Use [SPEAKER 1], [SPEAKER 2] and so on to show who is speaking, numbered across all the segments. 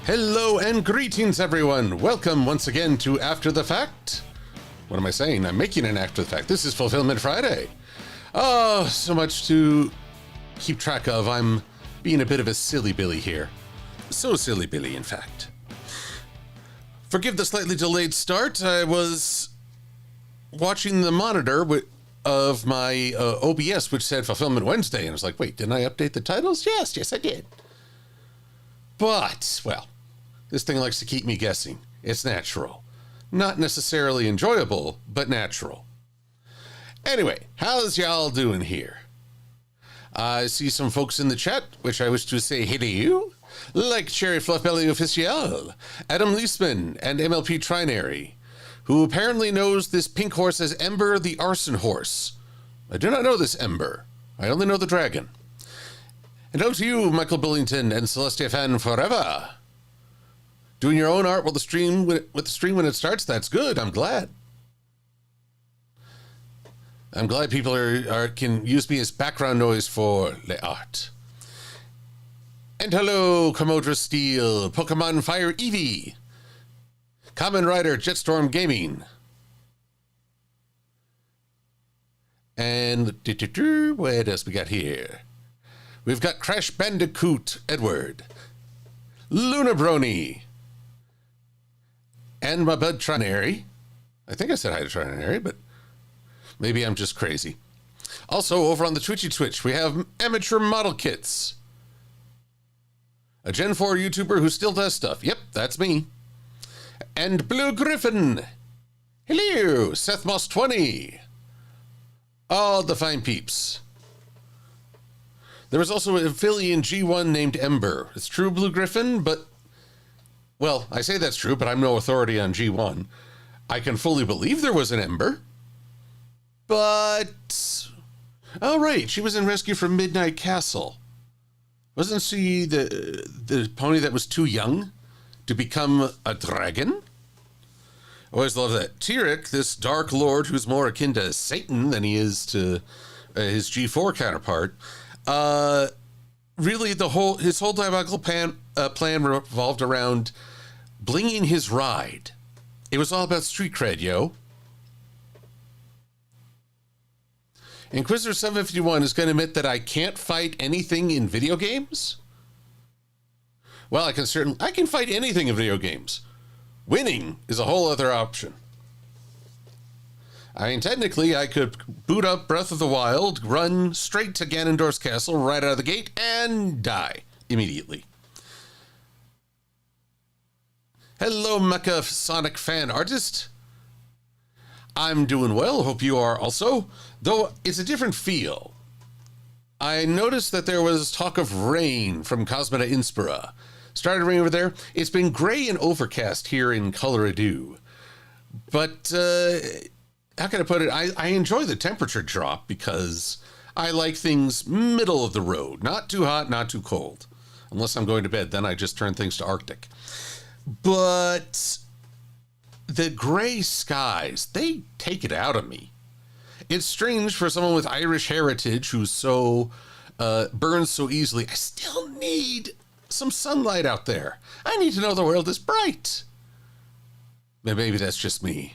[SPEAKER 1] Hello and greetings, everyone. Welcome once again to After the Fact. What am I saying? I'm making an After the Fact. This is Fulfillment Friday. Oh, so much to keep track of. I'm being a bit of a silly Billy here. So silly Billy, in fact. Forgive the slightly delayed start. I was watching the monitor of my OBS, which said Fulfillment Wednesday, and I was like, wait, didn't I update the titles? Yes, I did. But, well, this thing likes to keep me guessing. It's natural. Not necessarily enjoyable, but natural. Anyway, how's y'all doing here? I see some folks in the chat, which I wish to say hello, like Cherry Fluffbelly Official, Adam Leisman, and MLP Trinary, who apparently knows this pink horse as Ember the Arson Horse. I do not know this Ember. I only know the dragon. And hello to you, Michael Billington and Celestia Fan Forever. Doing your own art with the stream when it starts, that's good. I'm glad. I'm glad people can use me as background noise for the art. And hello, Commodore Steel, Pokemon Fire Eevee, Kamen Rider Jetstorm Gaming. And what else we got here? We've got Crash Bandicoot Edward, Luna Brony, and my bud Trinary. I think I said hi to Trinary, but maybe I'm just crazy. Also, over on the Twitch, we have Amateur Model Kits, a Gen 4 YouTuber who still does stuff. Yep, that's me. And Blue Griffin. Hello, Seth Moss 20. All the fine peeps. There was also an affiliate in G1 named Ember. It's true, Blue Griffin, but, well, I say that's true, but I'm no authority on G1. I can fully believe there was an Ember, but, oh, right, she was in Rescue from Midnight Castle. Wasn't she the pony that was too young to become a dragon? I always love that. Tyrek, this dark lord who's more akin to Satan than he is to his G4 counterpart, really his whole diabolical plan revolved around blinging his ride. It was all about street cred, yo. Inquisitor 751 is going to admit that I can't fight anything in video games? Well, I can fight anything in video games. Winning is a whole other option. I mean, technically, I could boot up Breath of the Wild, run straight to Ganondorf's castle right out of the gate, and die immediately. Hello, Mecha Sonic fan artist. I'm doing well. Hope you are also. Though it's a different feel. I noticed that there was talk of rain from Cosmeta Inspira. Started raining over there. It's been gray and overcast here in Colorado. But, how can I put it? I enjoy the temperature drop because I like things middle of the road. Not too hot, not too cold. Unless I'm going to bed, then I just turn things to Arctic. But the gray skies, they take it out of me. It's strange for someone with Irish heritage who's so burns so easily. I still need some sunlight out there. I need to know the world is bright. Maybe that's just me.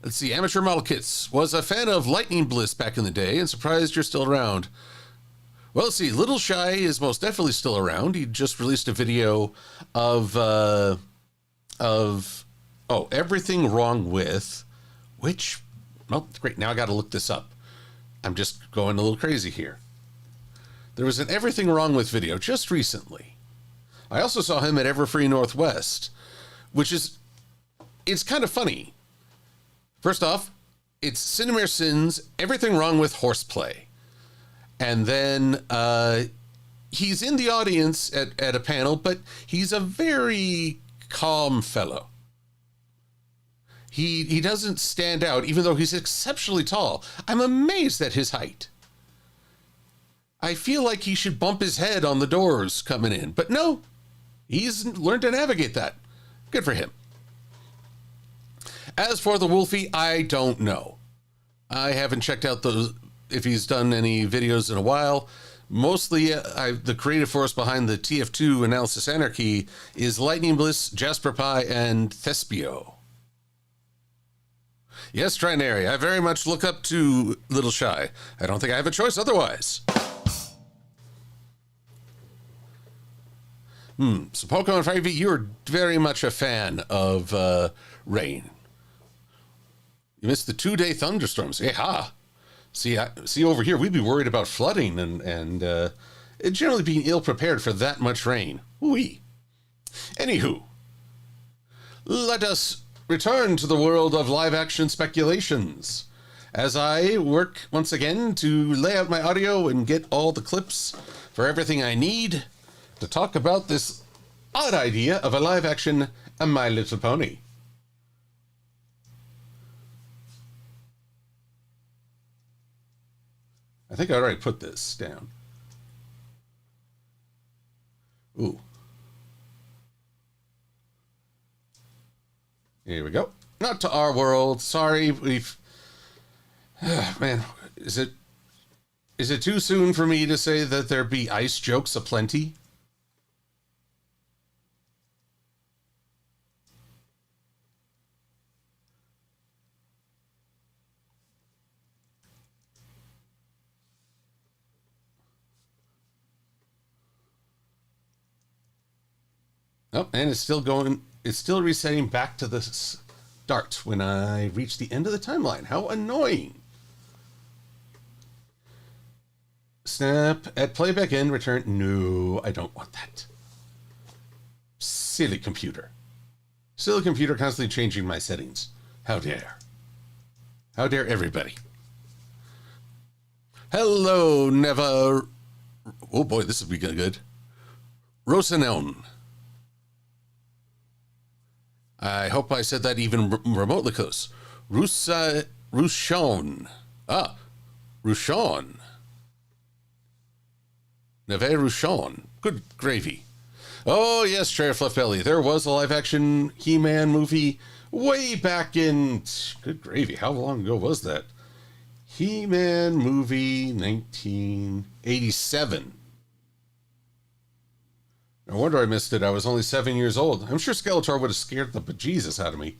[SPEAKER 1] Let's see, Amateur Model Kits was a fan of Lightning Bliss back in the day and surprised you're still around. Well, let's see, Little Shy is most definitely still around. He just released a video of everything wrong with, which, well, great, now I got to look this up. I'm just going a little crazy here. There was an Everything Wrong With video just recently. I also saw him at Everfree Northwest, it's kind of funny. First off, it's Cinemare Sins, Everything Wrong With Horseplay. And then he's in the audience at a panel, but he's a very calm fellow. He doesn't stand out, even though he's exceptionally tall. I'm amazed at his height. I feel like he should bump his head on the doors coming in, but no, he's learned to navigate that. Good for him. As for the Wolfie, I don't know. I haven't checked out if he's done any videos in a while, Mostly, the creative force behind the TF2 Analysis Anarchy is Lightning Bliss, Jasper Pie, and Thespio. Yes, Trinary, I very much look up to Little Shy. I don't think I have a choice otherwise. So Pokemon 5e, you're very much a fan of rain. You missed the 2-day thunderstorms. Yeehaw. See over here, we'd be worried about flooding and generally being ill-prepared for that much rain. Whee. Anywho, let us return to the world of live-action speculations as I work once again to lay out my audio and get all the clips for everything I need to talk about this odd idea of a live-action My Little Pony. I think I already put this down. Ooh. Here we go. Not to our world. Sorry, we've... man, is it too soon for me to say that there be ice jokes aplenty? Oh, and it's still going. It's still resetting back to the start when I reach the end of the timeline. How annoying. Snap at playback end, return. No, I don't want that. Silly computer. Silly computer constantly changing my settings. How dare. How dare everybody. Hello, Neva. Oh boy, this will be good. Rosaneln. I hope I said that even remotely close. Rushon. Rushon. Neve Rushon. Good gravy. Oh, yes, Chair Fluff Belly. There was a live-action He-Man movie way back in... Good gravy. How long ago was that? He-Man movie 1987. No wonder I missed it. I was only 7 years old. I'm sure Skeletor would have scared the bejesus out of me.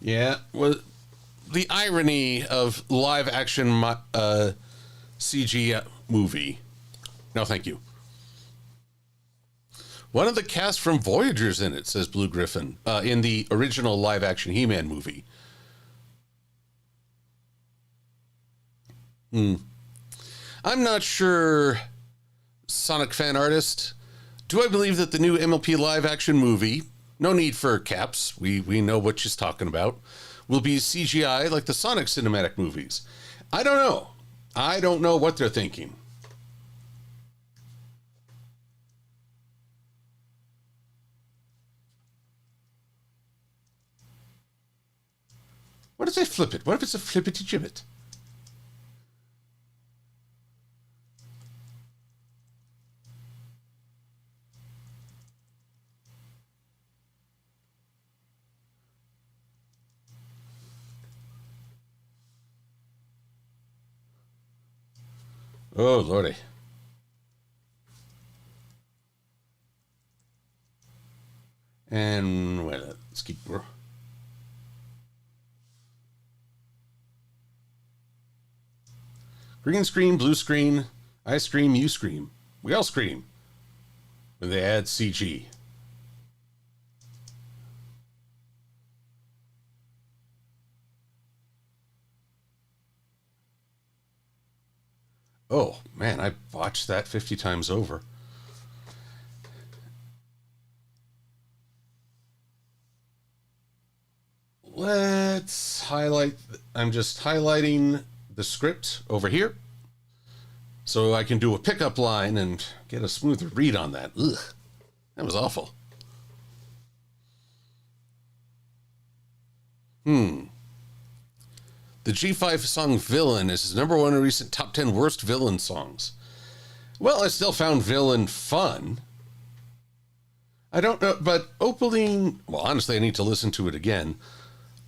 [SPEAKER 1] Yeah, well, the irony of live action CG movie. No, thank you. One of the cast from Voyagers in it, says Blue Griffin, in the original live action He-Man movie. I'm not sure, Sonic fan artist. Do I believe that the new MLP live action movie, no need for caps, we know what she's talking about, will be CGI like the Sonic cinematic movies? I don't know. I don't know what they're thinking. What if they flip it? What if it's a flippity gibbet? Oh, lordy. And, well, let's keep... Green screen, blue screen, I scream, you scream. We all scream when they add CG. Oh, man, I watched that 50 times over. let's highlight. I'm just highlighting the script over here so I can do a pickup line and get a smoother read on that. Ugh, that was awful. The G5 song Villain is #1 in recent top 10 worst villain songs. Well, I still found Villain fun. I don't know, but Opaline, well, honestly, I need to listen to it again.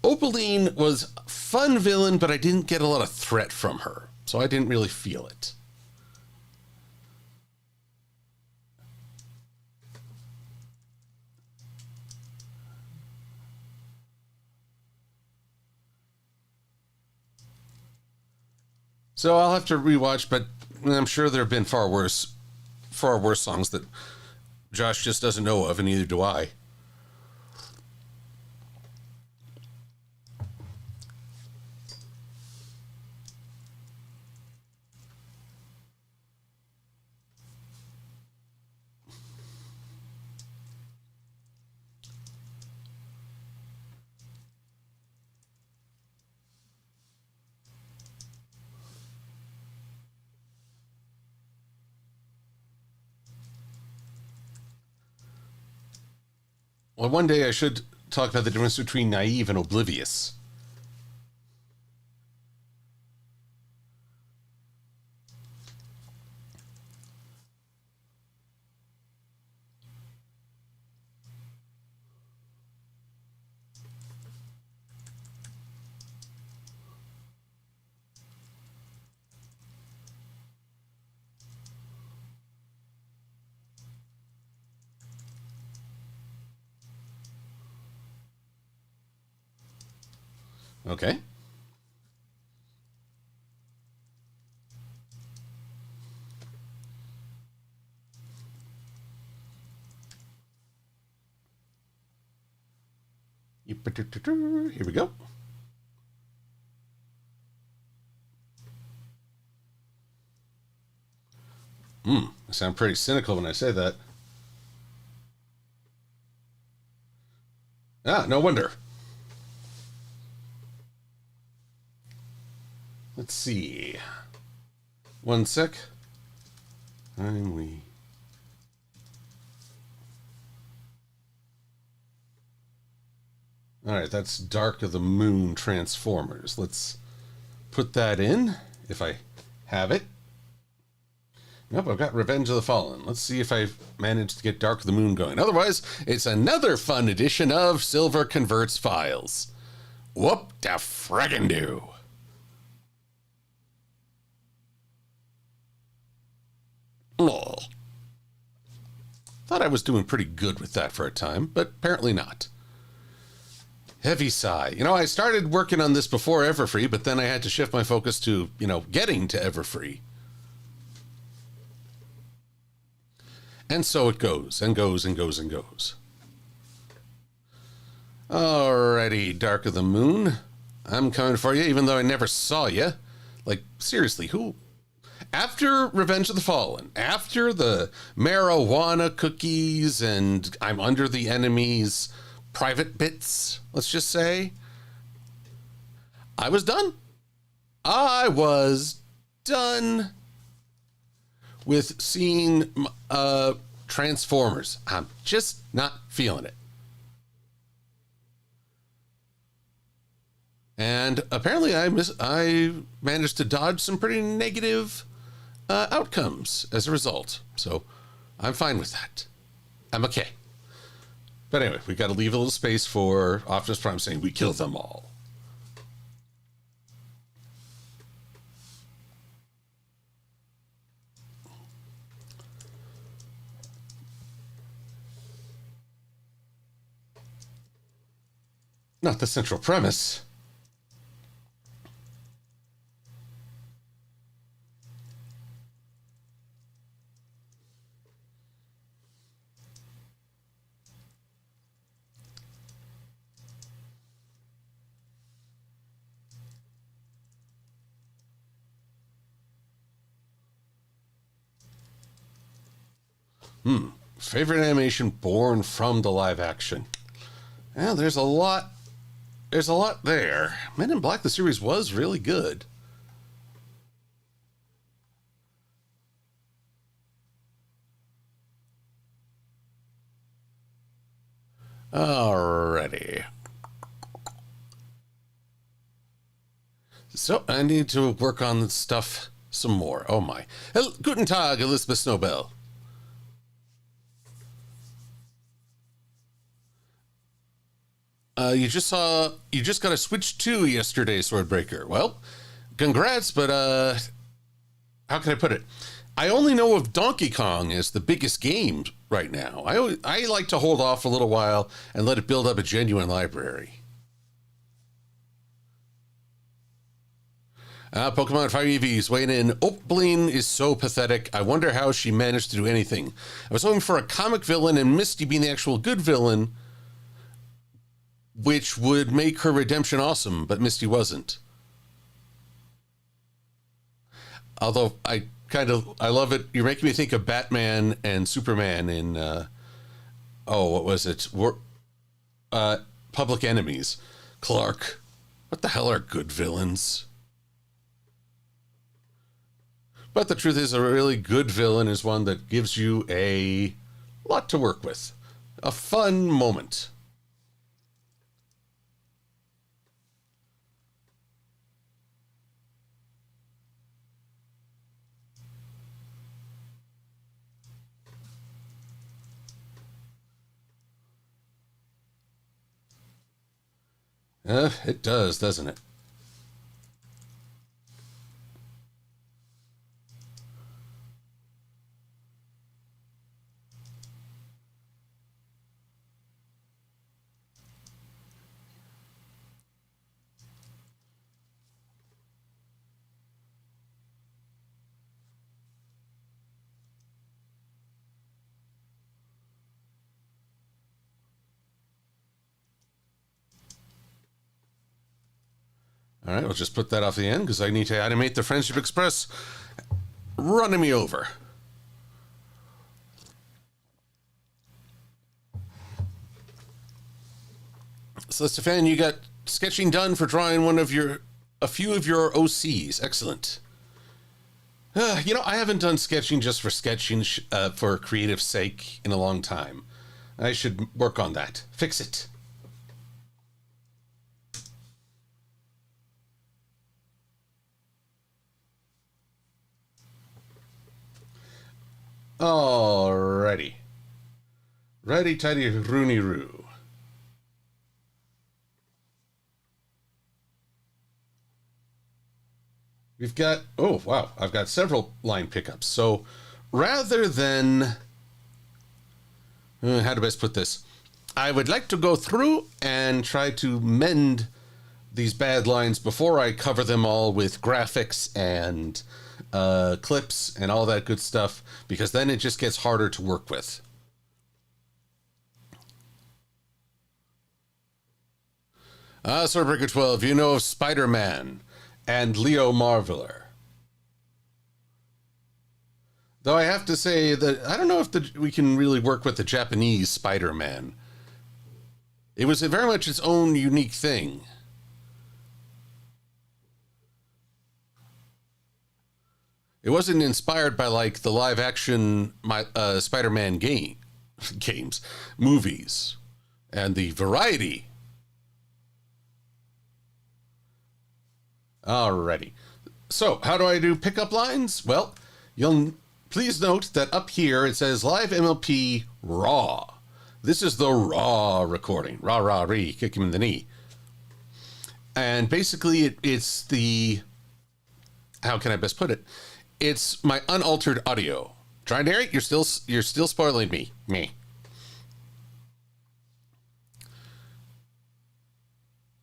[SPEAKER 1] Opaline was fun villain, but I didn't get a lot of threat from her, so I didn't really feel it. So I'll have to rewatch, but I'm sure there have been far worse songs that Josh just doesn't know of, and neither do I. Well, one day I should talk about the difference between naive and oblivious. Okay. Here we go. I sound pretty cynical when I say that. Ah, no wonder. Let's see. One sec. Finally. All right, that's Dark of the Moon Transformers. Let's put that in, if I have it. Nope, I've got Revenge of the Fallen. Let's see if I've managed to get Dark of the Moon going. Otherwise, it's another fun edition of Silver Converts Files. Whoop da friggin' do. Oh. Thought I was doing pretty good with that for a time, but apparently not. Heavy sigh. You know, I started working on this before Everfree, but then I had to shift my focus to, getting to Everfree. And so it goes, and goes, and goes, and goes. Alrighty, Dark of the Moon. I'm coming for you, even though I never saw you. Like, seriously, who? After Revenge of the Fallen, after the marijuana cookies and I'm under the enemy's private bits, let's just say, I was done. I was done with seeing Transformers. I'm just not feeling it. And apparently I managed to dodge some pretty negative outcomes as a result. So I'm fine with that. I'm okay. But anyway, we got to leave a little space for Optimus Prime saying we killed them all. Not the central premise. Favorite animation born from the live action. Well, there's a lot there's a lot there. Men in Black, the series was really good. Alrighty. So I need to work on stuff some more. Oh my. Guten Tag, Elizabeth Snowbell. You just got a Switch 2 yesterday, Swordbreaker. Well, congrats, but how can I put it? I only know of Donkey Kong as the biggest game right now. I like to hold off a little while and let it build up a genuine library. Pokemon Fire EVs weighing in. Opalene is so pathetic. I wonder how she managed to do anything. I was hoping for a comic villain and Misty being the actual good villain, which would make her redemption awesome, but Misty wasn't. Although I love it. You're making me think of Batman and Superman in, what was it? Public Enemies. Clark. What the hell are good villains? But the truth is, a really good villain is one that gives you a lot to work with. A fun moment. It does, doesn't it? All right, we'll just put that off the end because I need to animate the Friendship Express running me over. So, Stefan, you got sketching done for drawing a few of your OCs. Excellent. I haven't done sketching just for sketching for creative sake in a long time. I should work on that. Fix it. Alrighty. Righty tighty rooney roo. We've got, oh wow, I've got several line pickups. So rather than, how to best put this? I would like to go through and try to mend these bad lines before I cover them all with graphics and clips and all that good stuff, because then it just gets harder to work with. Swordbreaker 12, you know of Spider-Man and Leo Marveler. Though I have to say that I don't know if we can really work with the Japanese Spider-Man. It was very much its own unique thing. It wasn't inspired by like the live action Spider-Man games, movies, and the variety. Alrighty. So how do I do pickup lines? Well, you'll please note that up here it says live MLP raw. This is the raw recording. Rah, rah, ree, kick him in the knee. And basically it's the, how can I best put it? It's my unaltered audio. Try Derek, you're still spoiling me. Me.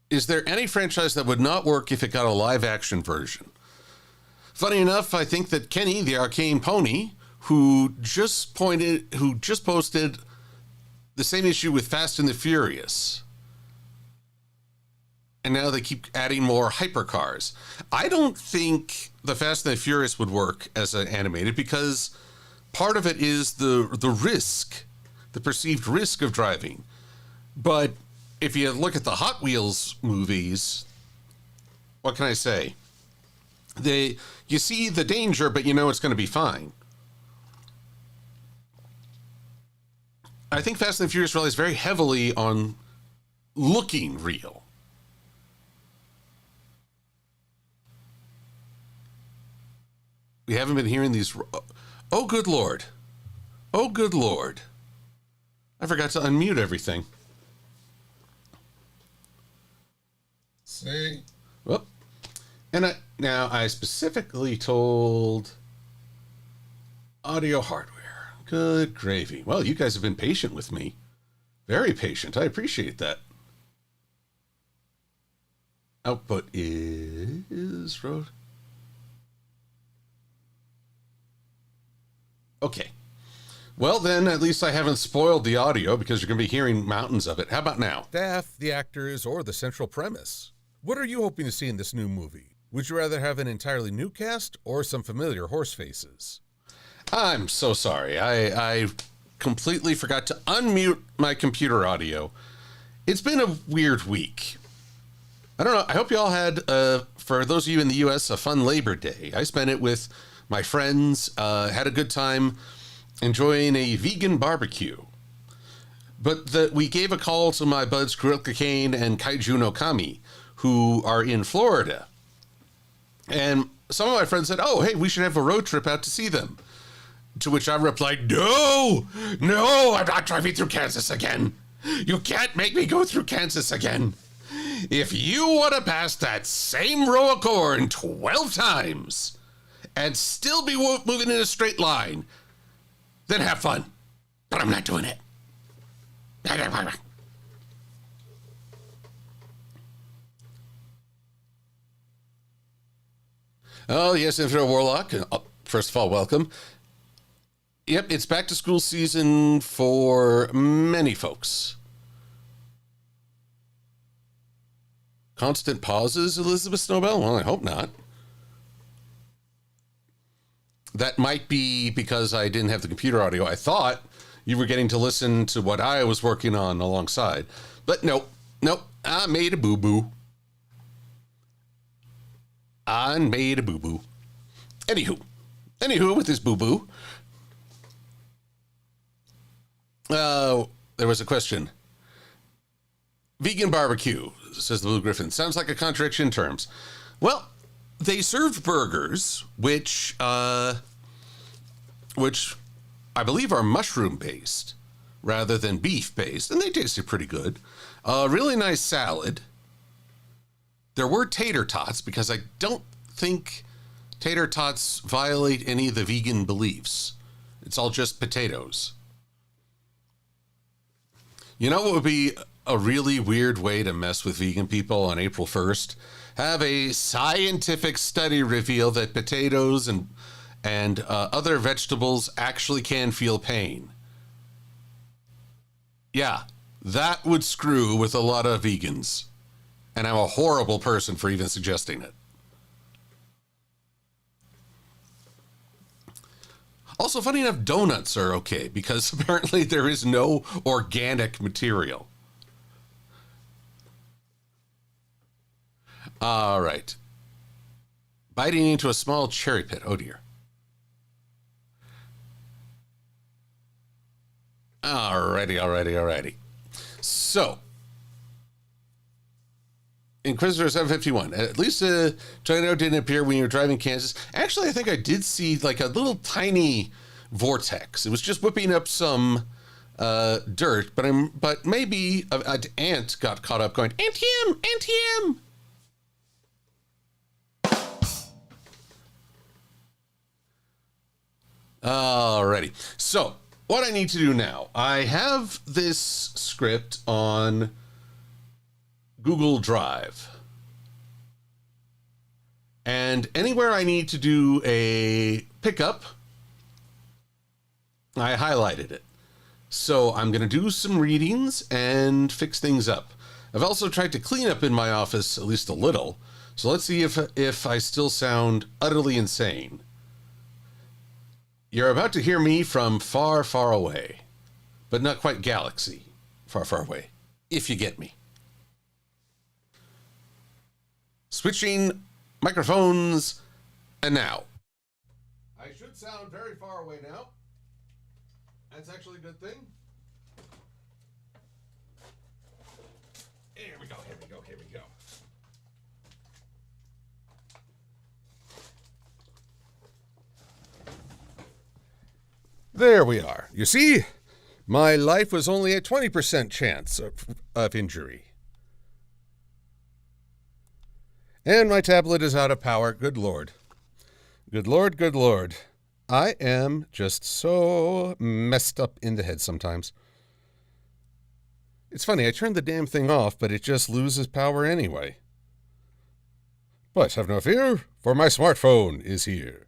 [SPEAKER 1] Is there any franchise that would not work if it got a live action version? Funny enough, I think that Kenny, the Arcane Pony, who just posted the same issue with Fast and the Furious. And now they keep adding more hypercars. I don't think the Fast and the Furious would work as an animated because part of it is the risk, the perceived risk of driving. But if you look at the Hot Wheels movies, what can I say? You see the danger, but you know it's going to be fine. I think Fast and the Furious relies very heavily on looking real. We haven't been hearing these. Oh, good Lord. Oh, good Lord. I forgot to unmute everything.
[SPEAKER 2] See?
[SPEAKER 1] Well, and I specifically told audio hardware. Good gravy. Well, you guys have been patient with me. Very patient. I appreciate that. Output is road. Okay. Well, then, at least I haven't spoiled the audio because you're going to be hearing mountains of it. How about now?
[SPEAKER 2] Staff, the actors, or the central premise. What are you hoping to see in this new movie? Would you rather have an entirely new cast or some familiar horse faces?
[SPEAKER 1] I'm so sorry. I completely forgot to unmute my computer audio. It's been a weird week. I don't know. I hope you all had, for those of you in the U.S., a fun Labor Day. I spent it with my friends, had a good time enjoying a vegan barbecue. But we gave a call to my buds Kurilka Kane and Kaiju no Kami, who are in Florida. And some of my friends said, oh, hey, we should have a road trip out to see them. To which I replied, no, I'm not driving through Kansas again. You can't make me go through Kansas again. If you want to pass that same row of corn 12 times and still be moving in a straight line, then have fun. But I'm not doing it. Oh, yes, Infinite Warlock. First of all, welcome. Yep, it's back to school season for many folks. Constant pauses, Elizabeth Snowbell? Well, I hope not. That might be because I didn't have the computer audio. I thought you were getting to listen to what I was working on alongside. But nope. I made a boo-boo. Anywho, with this boo-boo. There was a question. Vegan barbecue, says the Blue Griffin. Sounds like a contradiction in terms. Well, they served burgers, which I believe are mushroom-based rather than beef-based, and they tasted pretty good. Really nice salad. There were tater tots, because I don't think tater tots violate any of the vegan beliefs. It's all just potatoes. You know what would be a really weird way to mess with vegan people on April 1st? Have a scientific study reveal that potatoes and other vegetables actually can feel pain. Yeah, that would screw with a lot of vegans. And I'm a horrible person for even suggesting it. Also, funny enough, donuts are okay because apparently there is no organic material. All right. Biting into a small cherry pit. Oh, dear. Alrighty. So, Inquisitor 751. At least a tornado didn't appear when you were driving Kansas. Actually, I think I did see like a little tiny vortex. It was just whipping up some dirt, but maybe an ant got caught up going, Ant-him! Alrighty. So, what I need to do now, I have this script on Google Drive. And anywhere I need to do a pickup, I highlighted it. So I'm going to do some readings and fix things up. I've also tried to clean up in my office at least a little. So let's see if I still sound utterly insane. You're about to hear me from far, far away, but not quite galaxy, far, far away, if you get me. Switching microphones, and now. I should sound very far away now. That's actually a good thing. Here we go, here we go, here we go. There we are. You see, my life was only a 20% chance of injury. And my tablet is out of power. Good Lord. Good Lord, good Lord. I am just so messed up in the head sometimes. It's funny, I turned the damn thing off, but it just loses power anyway. But have no fear, for my smartphone is here.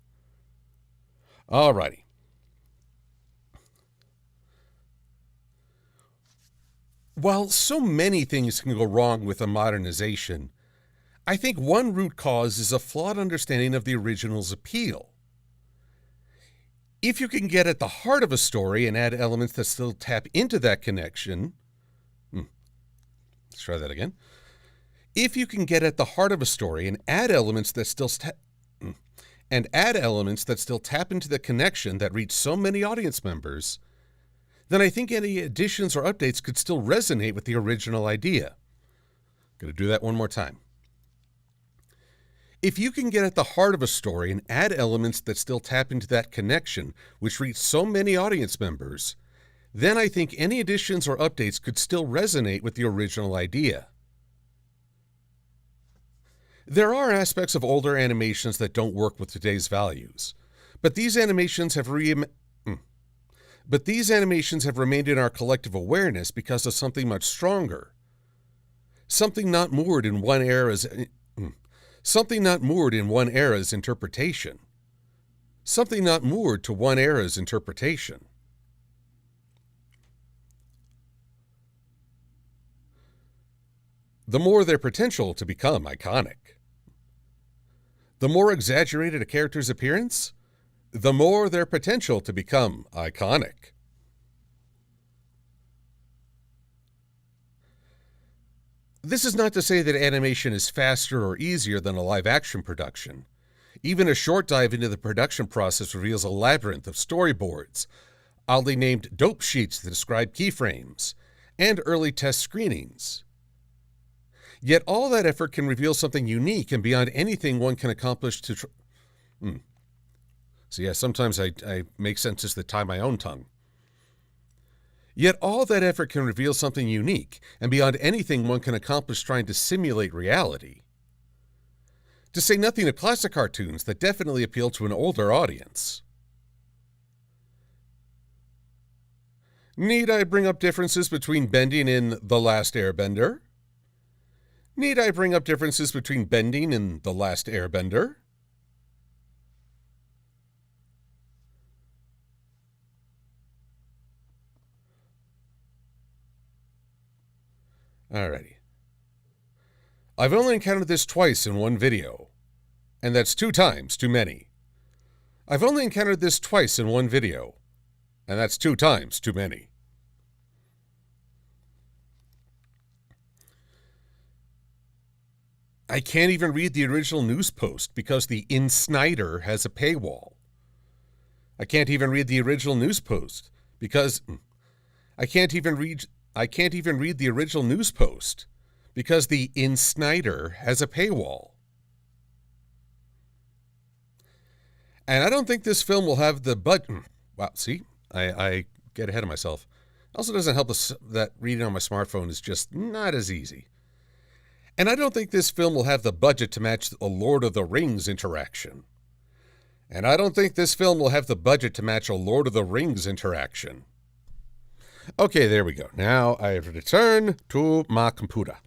[SPEAKER 1] Alrighty. While so many things can go wrong with a modernization, I think one root cause is a flawed understanding of the original's appeal. If you can get at the heart of a story and add elements that still tap into that connection... Let's try that again. If you can get at the heart of a story and add elements that still tap into the connection that reach so many audience members, then I think any additions or updates could still resonate with the original idea. Gonna do that one more time. If you can get at the heart of a story and add elements that still tap into that connection, which reach so many audience members, then I think any additions or updates could still resonate with the original idea. There are aspects of older animations that don't work with today's values, but these animations have remained in our collective awareness because of something much stronger. Something not moored in one era's interpretation. Something not moored to one era's interpretation. The more their potential to become iconic. The more exaggerated a character's appearance, the more their potential to become iconic. This is not to say that animation is faster or easier than a live-action production. Even a short dive into the production process reveals a labyrinth of storyboards, oddly named dope sheets that describe keyframes, and early test screenings. Yet all that effort can reveal something unique and beyond anything one can accomplish to... So yeah, sometimes I make sentences that tie my own tongue. Yet all that effort can reveal something unique and beyond anything one can accomplish trying to simulate reality. To say nothing of classic cartoons that definitely appeal to an older audience. Need I bring up differences between bending in The Last Airbender? Need I bring up differences between bending in The Last Airbender? Alrighty. I've only encountered this twice in one video, and that's 2 times too many. I've only encountered this twice in one video, and that's 2 times too many. I can't even read the original news post because the In Snyder has a paywall. I can't even read the original news post because I can't even read the original news post because the In Snyder has a paywall. And I don't think this film will have the budget. Wow, see, I get ahead of myself. Also doesn't help us that reading on my smartphone is just not as easy. And I don't think this film will have the budget to match a Lord of the Rings interaction. And I don't think this film will have the budget to match a Lord of the Rings interaction. Okay, there we go. Now I have returned to my computer.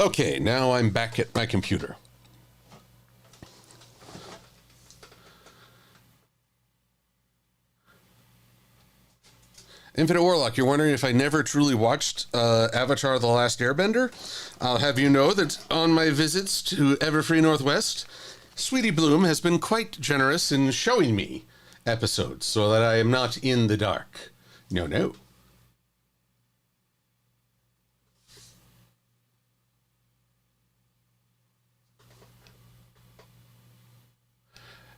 [SPEAKER 1] Okay, now I'm back at my computer. Infinite Warlock, you're wondering if I never truly watched Avatar The Last Airbender? I'll have you know that on my visits to Everfree Northwest, Sweetie Bloom has been quite generous in showing me episodes so that I am not in the dark. No.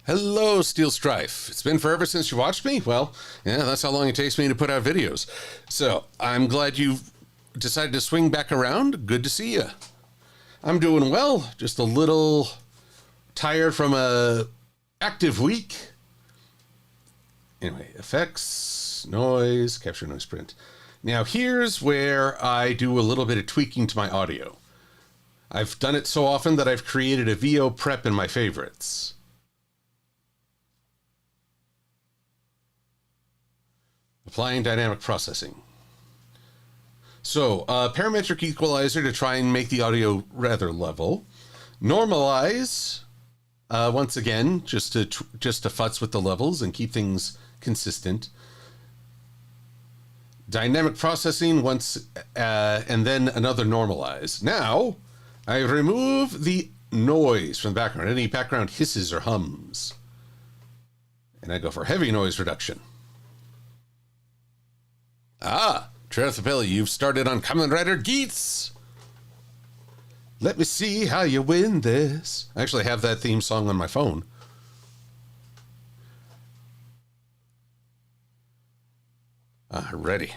[SPEAKER 1] Hello, Steel Strife. It's been forever since you watched me? Well, yeah, that's how long it takes me to put out videos. So, I'm glad you've decided to swing back around. Good to see you. I'm doing well, just a little tired from a active week. Anyway, effects, noise, capture noise print. Now, here's where I do a little bit of tweaking to my audio. I've done it so often that I've created a VO prep in my favorites. Applying dynamic processing. So, parametric equalizer to try and make the audio rather level. Normalize, once again, just to futz with the levels and keep things consistent. Dynamic processing once, and then another normalize. Now, I remove the noise from the background, any background hisses or hums. And I go for heavy noise reduction. Trethapilli, you've started on Kamen Rider Geats. Let me see how you win this. I actually have that theme song on my phone. Ready.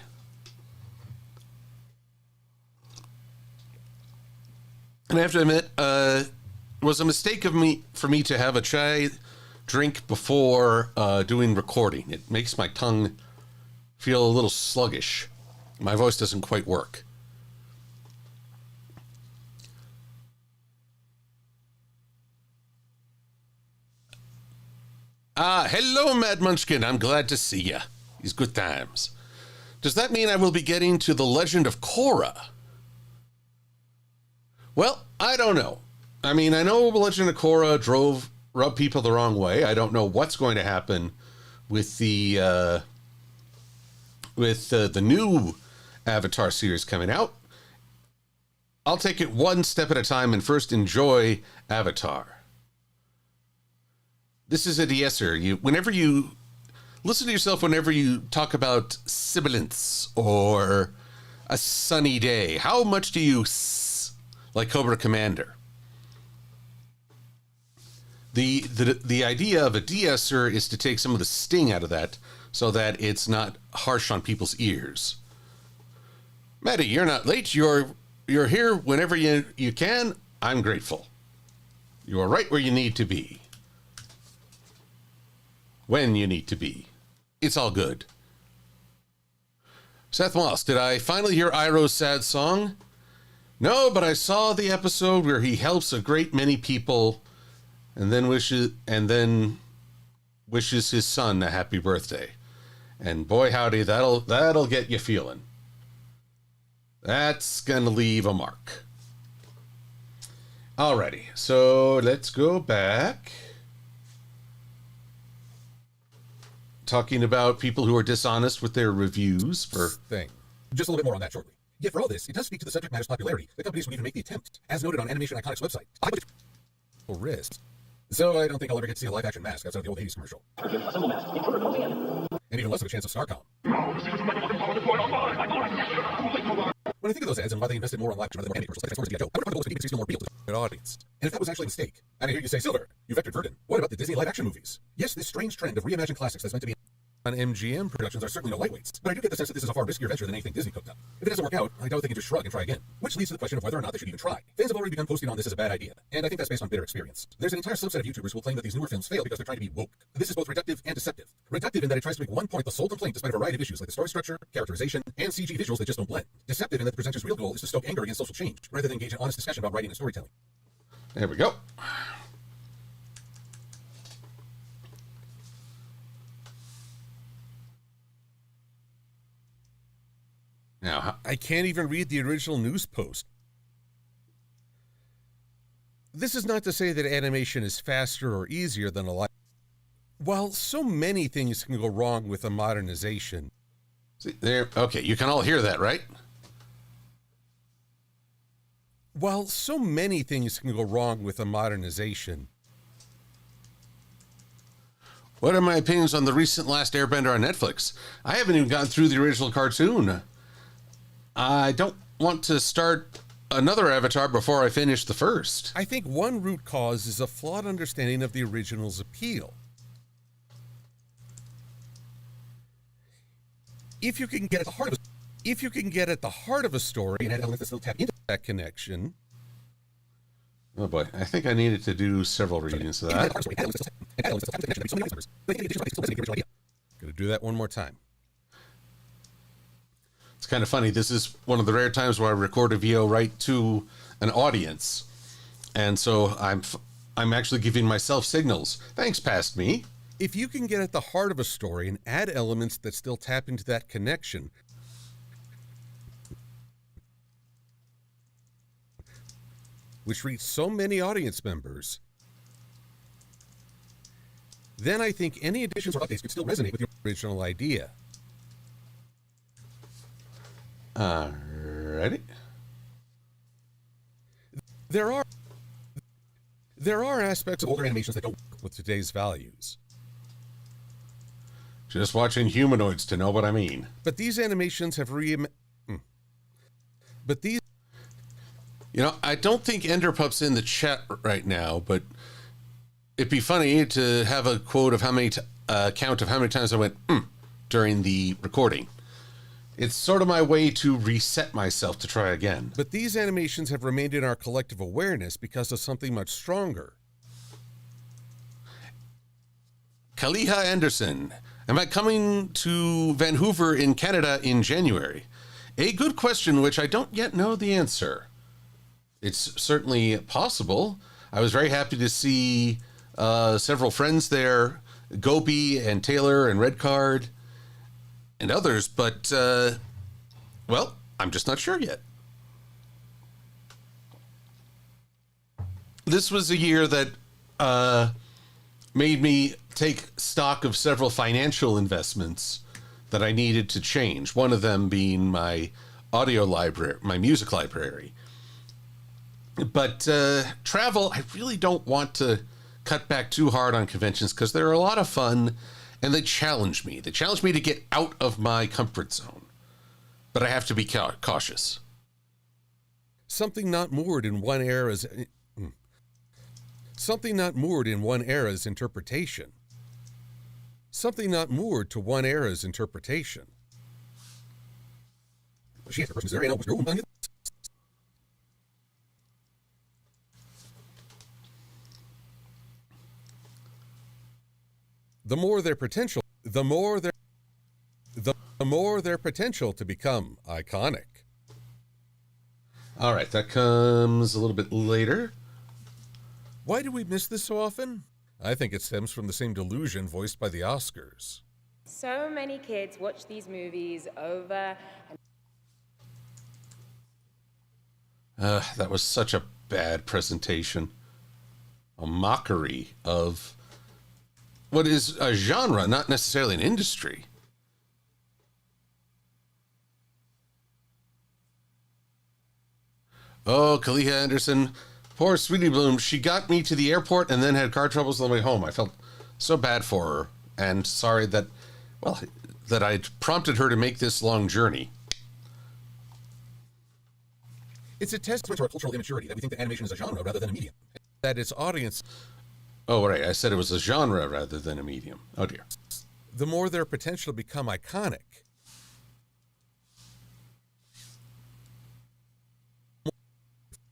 [SPEAKER 1] And I have to admit, it was a mistake for me to have a chai drink before doing recording. It makes my tongue feel a little sluggish. My voice doesn't quite work. Hello, Mad Munchkin. I'm glad to see ya. These good times. Does that mean I will be getting to The Legend of Korra? Well, I don't know. I mean, I know The Legend of Korra rubbed people the wrong way. I don't know what's going to happen with the new Avatar series coming out. I'll take it one step at a time and first enjoy Avatar. This is a de-esser. Whenever you listen to yourself, whenever you talk about sibilance or a sunny day, how much do you like Cobra Commander? The idea of a de-esser is to take some of the sting out of that so that it's not harsh on people's ears. Maddie, you're not late. You're here whenever you can. I'm grateful. You are right where you need to be. When you need to be. It's all good. Seth Moss, did I finally hear Iroh's sad song? No, but I saw the episode where he helps a great many people and then wishes his son a happy birthday. And boy howdy, that'll get you feeling. That's gonna leave a mark. Alrighty, so let's go back. Talking about people who are dishonest with their reviews for
[SPEAKER 2] thing. Just a little bit more on that shortly. Yet for all this, it does speak to the subject matter's popularity. The companies would even make the attempt, as noted on Animation Iconics website. Wrist. So I don't think I'll ever get to see a live-action mask outside of the old 80s commercial. And even less of a chance of Starcom. When I think of those ads and why they invested more on live-action rather than more anime commercials like Transformers and G.I. Joe, I would probably even see more real to the audience. And if that was actually a mistake, and I hear you say, Silver, you vectored Verdon, what about the Disney live-action movies? Yes, this strange trend of reimagined classics that's meant to be on MGM productions are certainly no lightweights, but I do get the sense that this is a far riskier venture than anything Disney cooked up. If it doesn't work out, I doubt they can just shrug and try again, which leads to the question of whether or not they should even try. Fans have already begun posting on this as a bad idea, and I think that's based on bitter experience. There's an entire subset of YouTubers who will claim that these newer films fail because they're trying to be woke. This is both reductive and deceptive. Reductive in that it tries to make one point the sole complaint despite a variety of issues like the story structure, characterization, and CG visuals that just don't blend. Deceptive in that the presenter's real goal is to stoke anger against social change, rather than engage in honest discussion about writing and storytelling.
[SPEAKER 1] There we go. Now,
[SPEAKER 2] I can't even read the original news post. This is not to say that animation is faster or easier than a live. While so many things can go wrong with a modernization,
[SPEAKER 1] See, there. Okay, you can all hear that, right?
[SPEAKER 3] While so many things can go wrong with a modernization,
[SPEAKER 1] What are my opinions on the recent Last Airbender on Netflix? I haven't even gotten through the original cartoon. I don't want to start another Avatar before I finish the first.
[SPEAKER 3] I think one root cause is a flawed understanding of the original's appeal. If you can get at the heart of a story and add elements that still tap into that connection.
[SPEAKER 1] Oh boy, I think I needed to do several readings of that.
[SPEAKER 3] Gonna do that one more time.
[SPEAKER 1] It's kind of funny. This is one of the rare times where I record a VO right to an audience. And so I'm actually giving myself signals. Thanks, past me.
[SPEAKER 3] If you can get at the heart of a story and add elements that still tap into that connection, which reach so many audience members, then I think any additions or updates could still resonate with your original idea.
[SPEAKER 1] Alrighty.
[SPEAKER 3] There are aspects of older animations that don't work with today's values.
[SPEAKER 1] Just watching humanoids to know what I mean.
[SPEAKER 3] But these animations have
[SPEAKER 1] You know, I don't think Enderpup's in the chat right now, but it'd be funny to have a quote of how many count of how many times I went during the recording. It's sort of my way to reset myself to try again.
[SPEAKER 3] But these animations have remained in our collective awareness because of something much stronger.
[SPEAKER 1] Kaliha Anderson, am I coming to Vancouver in Canada in January? A good question, which I don't yet know the answer. It's certainly possible. I was very happy to see several friends there, Gopi and Taylor and Redcard and others, but, well, I'm just not sure yet. This was a year that made me take stock of several financial investments that I needed to change. One of them being my audio library, my music library. But travel, I really don't want to cut back too hard on conventions because they're a lot of fun and they challenge me. They challenge me to get out of my comfort zone. But I have to be cautious.
[SPEAKER 3] Something not moored in one era's interpretation. Something not moored to one era's interpretation. The more their potential to become iconic.
[SPEAKER 1] All right, that comes a little bit later.
[SPEAKER 3] Why do we miss this so often? I think it stems from the same delusion voiced by the Oscars.
[SPEAKER 4] So many kids watch these movies over and
[SPEAKER 1] That was such a bad presentation. A mockery of what is a genre, not necessarily an industry. Oh, Kaliha Anderson. Poor Sweetie Bloom. She got me to the airport and then had car troubles on the way home. I felt so bad for her and sorry that, well, that I'd prompted her to make this long journey.
[SPEAKER 2] It's a testament to our cultural immaturity that we think that animation is a genre rather than a medium.
[SPEAKER 3] That its audience,
[SPEAKER 1] Oh, right. I said it was a genre rather than a medium. Oh, dear.
[SPEAKER 3] the more their potential to become iconic.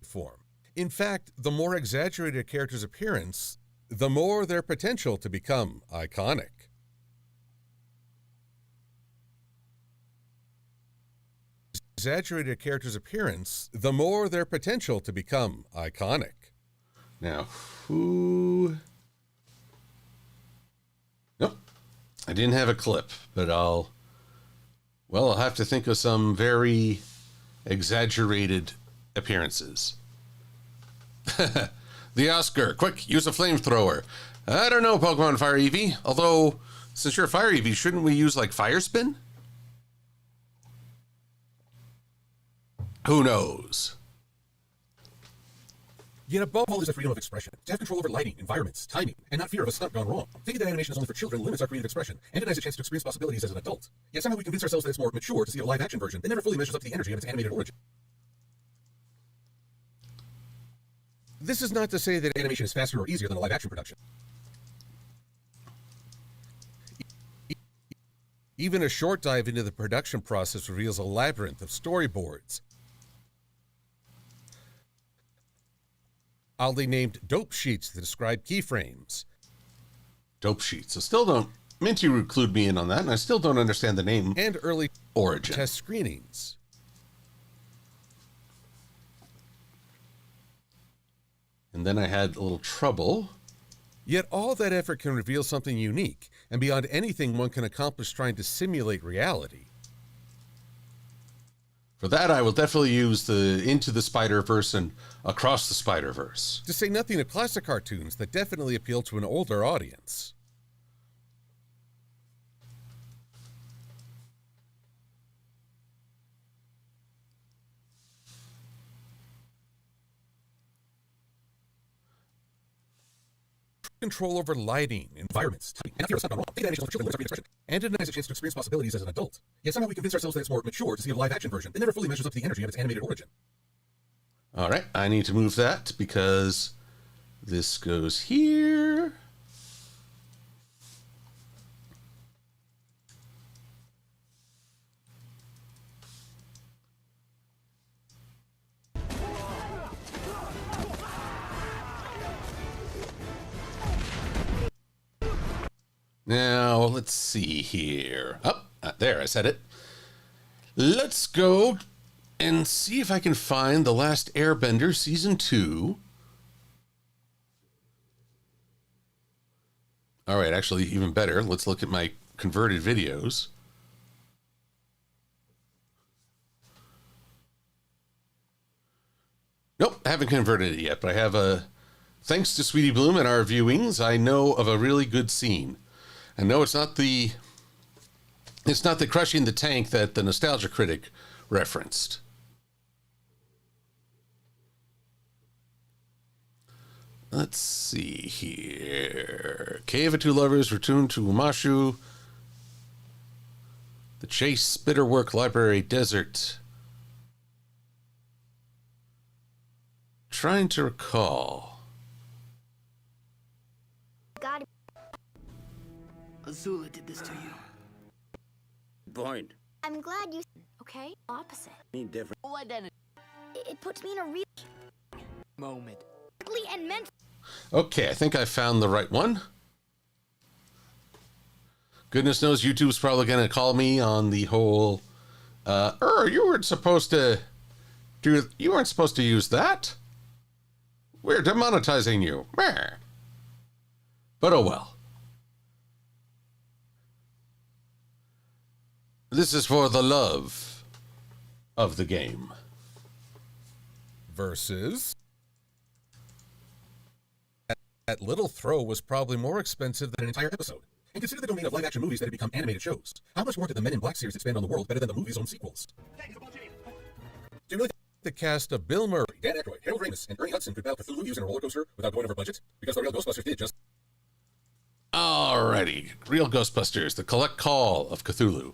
[SPEAKER 3] Form. In fact, the more exaggerated a character's appearance, the more their potential to become iconic. Exaggerated a character's appearance, the more their potential to become iconic.
[SPEAKER 1] Now, who... Nope. I didn't have a clip, but I'll have to think of some very exaggerated appearances. The Oscar, quick, use a flamethrower. I don't know, Pokemon Fire Eevee, although, since you're a Fire Eevee, shouldn't we use, like, Fire Spin? Who knows?
[SPEAKER 2] Yet above all is the freedom of expression, to have control over lighting, environments, timing, and not fear of a stunt gone wrong. Thinking that animation is only for children limits our creative expression and denies a chance to experience possibilities as an adult. Yet somehow we convince ourselves that it's more mature to see a live-action version that never fully measures up to the energy of its animated origin.
[SPEAKER 3] This is not to say that
[SPEAKER 2] Animation is faster or easier than a live-action production.
[SPEAKER 3] even a short dive into the production process reveals a labyrinth of storyboards, oddly named dope sheets that describe keyframes.
[SPEAKER 1] Dope sheets. I still don't. Minty Root clued me in on that, and I still don't understand the name
[SPEAKER 3] And early
[SPEAKER 1] origin.
[SPEAKER 3] test screenings.
[SPEAKER 1] And then I had a little trouble.
[SPEAKER 3] Yet all that effort can reveal something unique and beyond anything one can accomplish trying to simulate reality.
[SPEAKER 1] For that, I will definitely use the Into the Spider-Verse and Across the Spider-Verse.
[SPEAKER 3] To say nothing of classic cartoons that definitely appeal to an older audience. Control over lighting,
[SPEAKER 2] Environments, timing, and not fear of a stunt gone wrong. Think that animation is for children limits our creative expression
[SPEAKER 3] and
[SPEAKER 2] denies a chance to experience possibilities as an adult. Yet somehow we convince ourselves that it's more mature to see a live-action version that never fully measures up to the energy of its animated origin.
[SPEAKER 1] All right, I need to move that because this goes here. Now, let's see here. Oh, there, I said it. Let's go and see if I can find The Last Airbender Season 2. All right, actually, even better. Let's look at my converted videos. Nope, haven't converted it yet, but I have a... Thanks to Sweetie Bloom and our viewings, I know of a really good scene. I know it's not the crushing the tank that the Nostalgia Critic referenced. Let's see here. Cave of Two Lovers, Return to Umashu, The Chase, Spitterwork Library, Desert. Trying to recall.
[SPEAKER 5] God.
[SPEAKER 6] Azula did this to you.
[SPEAKER 7] Point.
[SPEAKER 5] I'm glad you. Okay, opposite.
[SPEAKER 7] Mean different.
[SPEAKER 6] Full identity.
[SPEAKER 5] It puts me in a real
[SPEAKER 6] Moment.
[SPEAKER 5] and mental.
[SPEAKER 1] Okay, I think I found the right one. Goodness knows YouTube's probably going to call me on the whole, you weren't supposed to use that. We're demonetizing you. Meh. But oh well. This is for the love of the game.
[SPEAKER 3] Versus... That little throw was probably more expensive than
[SPEAKER 2] An entire episode. And consider the domain of live-action movies that have become animated shows. How much more did the Men in Black series expand on the world better than the movie's own sequels? Do you really think
[SPEAKER 3] the cast of Bill Murray,
[SPEAKER 2] Dan Aykroyd, Harold Ramis, and Ernie Hudson could battle Cthulhu using a roller coaster without going over budget? Because the real Ghostbusters did just...
[SPEAKER 1] Alrighty. Real Ghostbusters, the collect call of Cthulhu.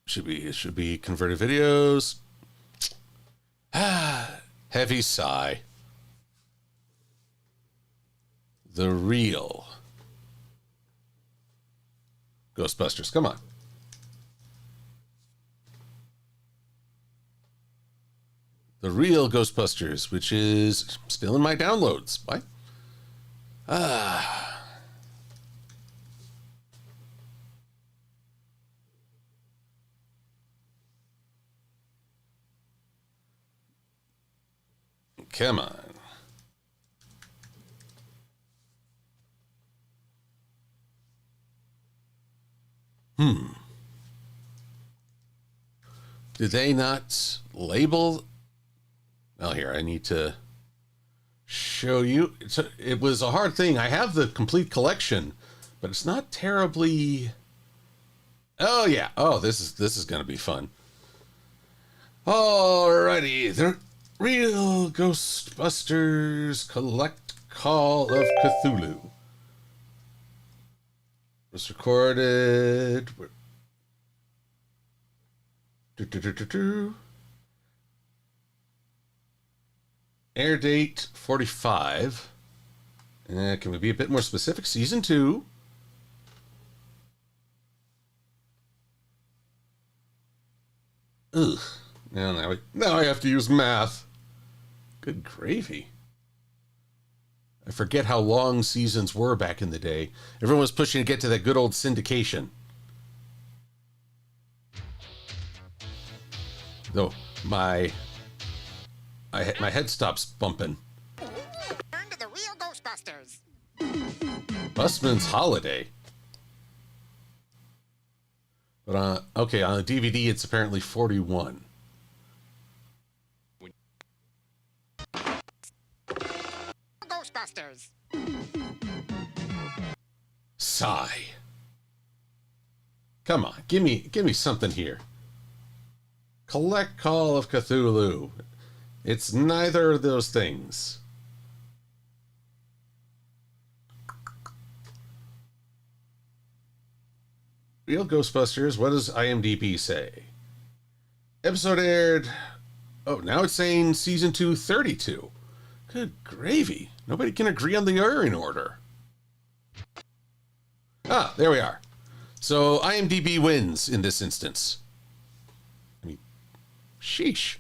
[SPEAKER 1] Should be converted videos. Heavy sigh. The real Ghostbusters. Come on. The real Ghostbusters, which is still in my downloads. Why? Come on. Did they not label? Well, here, I need to show you. It was a hard thing. I have the complete collection, but it's not terribly. Oh yeah. Oh, this is gonna be fun. Alrighty, the Real Ghostbusters Collect Call of Cthulhu was recorded. Air date 45. Can we be a bit more specific? Season 2. Ugh. Now I have to use math. Good gravy. I forget how long seasons were back in the day. Everyone was pushing to get to that good old syndication. Though my head stops bumping.
[SPEAKER 7] Return to the Real Ghostbusters.
[SPEAKER 1] Busman's Holiday. But okay, on the DVD it's apparently 41.
[SPEAKER 7] Ghostbusters.
[SPEAKER 1] Sigh. Come on, give me something here. Collect Call of Cthulhu. It's neither of those things. Real Ghostbusters, what does IMDb say? Episode aired... Oh, now it's saying season 2, 32. Good gravy. Nobody can agree on the airing order. Ah, there we are. So IMDb wins in this instance. I mean, sheesh.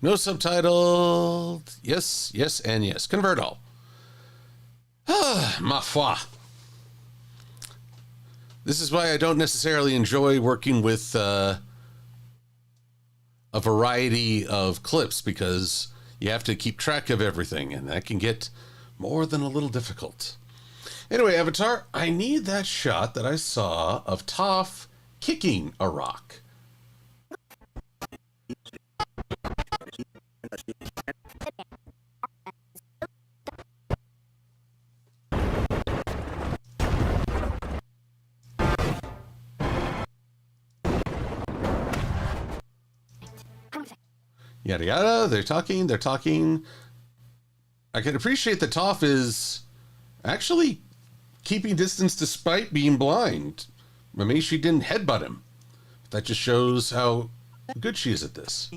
[SPEAKER 1] No subtitled. Yes, yes, and yes. Convert all. Ah, ma foi. This is why I don't necessarily enjoy working with a variety of clips, because you have to keep track of everything, and that can get more than a little difficult. Anyway, Avatar, I need that shot that I saw of Toph kicking a rock. Yada yada, they're talking. I can appreciate that Toph is actually keeping distance despite being blind. I mean, she didn't headbutt him. That just shows how good she is at this.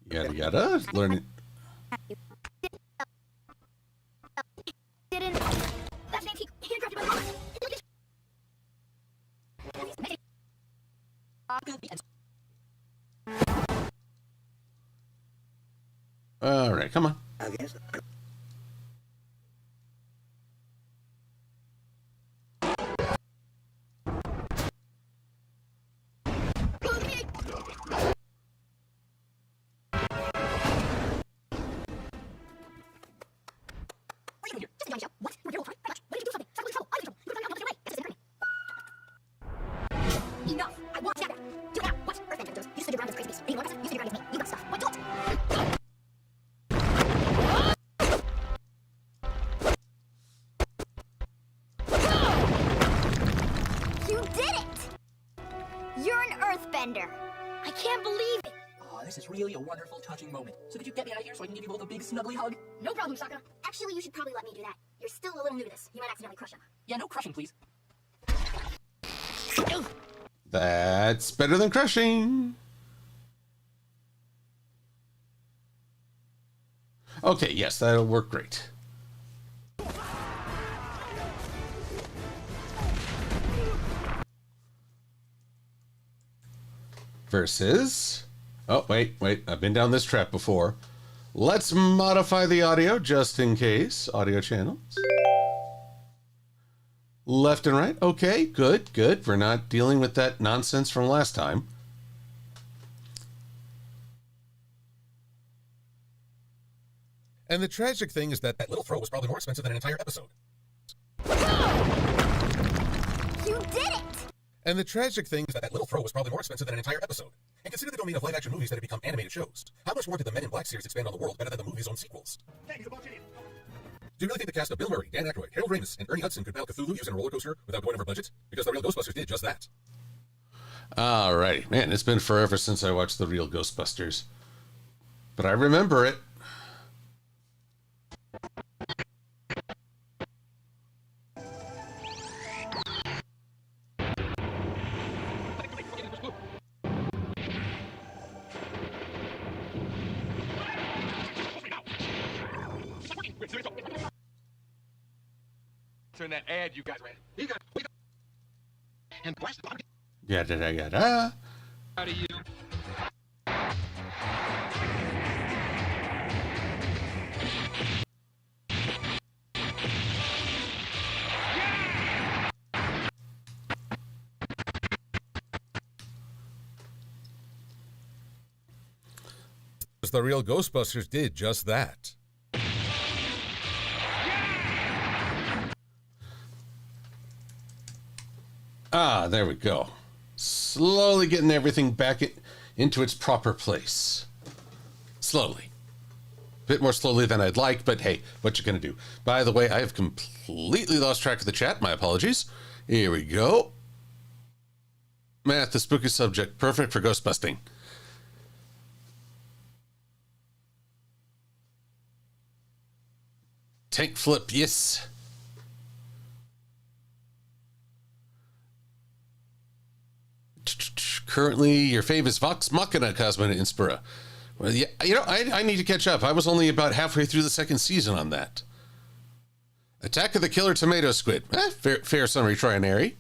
[SPEAKER 1] Yada yada, learning. All right, come on.
[SPEAKER 5] Enough! I want that! Do it now! What? Earthbender goes. You stood around this crazy beast. Are you more aggressive? You stood around with me. You got stuff. What? Do it! You did it! You're an earthbender. I can't believe it.
[SPEAKER 6] Aw, this is really a wonderful, touching moment. So could you get me out of here so I can give you both a big, snuggly hug?
[SPEAKER 5] No problem, Sakura. Actually, you should probably let me do that. You're still a little new to this. You might accidentally crush him.
[SPEAKER 6] Yeah, no crushing, please.
[SPEAKER 1] That's better than crushing. Okay, yes, that'll work great. Versus... Oh, wait. I've been down this trap before. Let's modify the audio just in case. Audio channels. Left and right. Okay, good. We're not dealing with that nonsense from last time.
[SPEAKER 2] And the tragic thing is that little throw was probably more expensive than an entire episode.
[SPEAKER 5] You did it!
[SPEAKER 2] And the tragic thing is that little throw was probably more expensive than an entire episode. And consider the domain of live-action movies that have become animated shows. How much more did the Men in Black series expand on the world better than the movie's own sequels? Do you really think the cast of Bill Murray, Dan Aykroyd, Harold Ramis, and Ernie Hudson could battle Cthulhu using a roller coaster without going over budget? Because the real Ghostbusters did just that.
[SPEAKER 1] Alrighty. Man, it's been forever since I watched the real Ghostbusters. But I remember it.
[SPEAKER 2] Turn that ad you guys ran. You got and blast the
[SPEAKER 1] Yada yada.
[SPEAKER 2] out of you.
[SPEAKER 3] The real Ghostbusters did just that.
[SPEAKER 1] Ah, there we go. Slowly getting everything back into its proper place. Slowly. A bit more slowly than I'd like, but hey, what you gonna do? By the way, I have completely lost track of the chat. My apologies. Here we go. Math, the spooky subject. Perfect for ghost busting. Tank flip, yes. Currently, your fave is Vox Machina Cosmina Inspira. Well, yeah, I need to catch up. I was only about halfway through the second season on that. Attack of the Killer Tomato Squid. Fair summary, Trinary.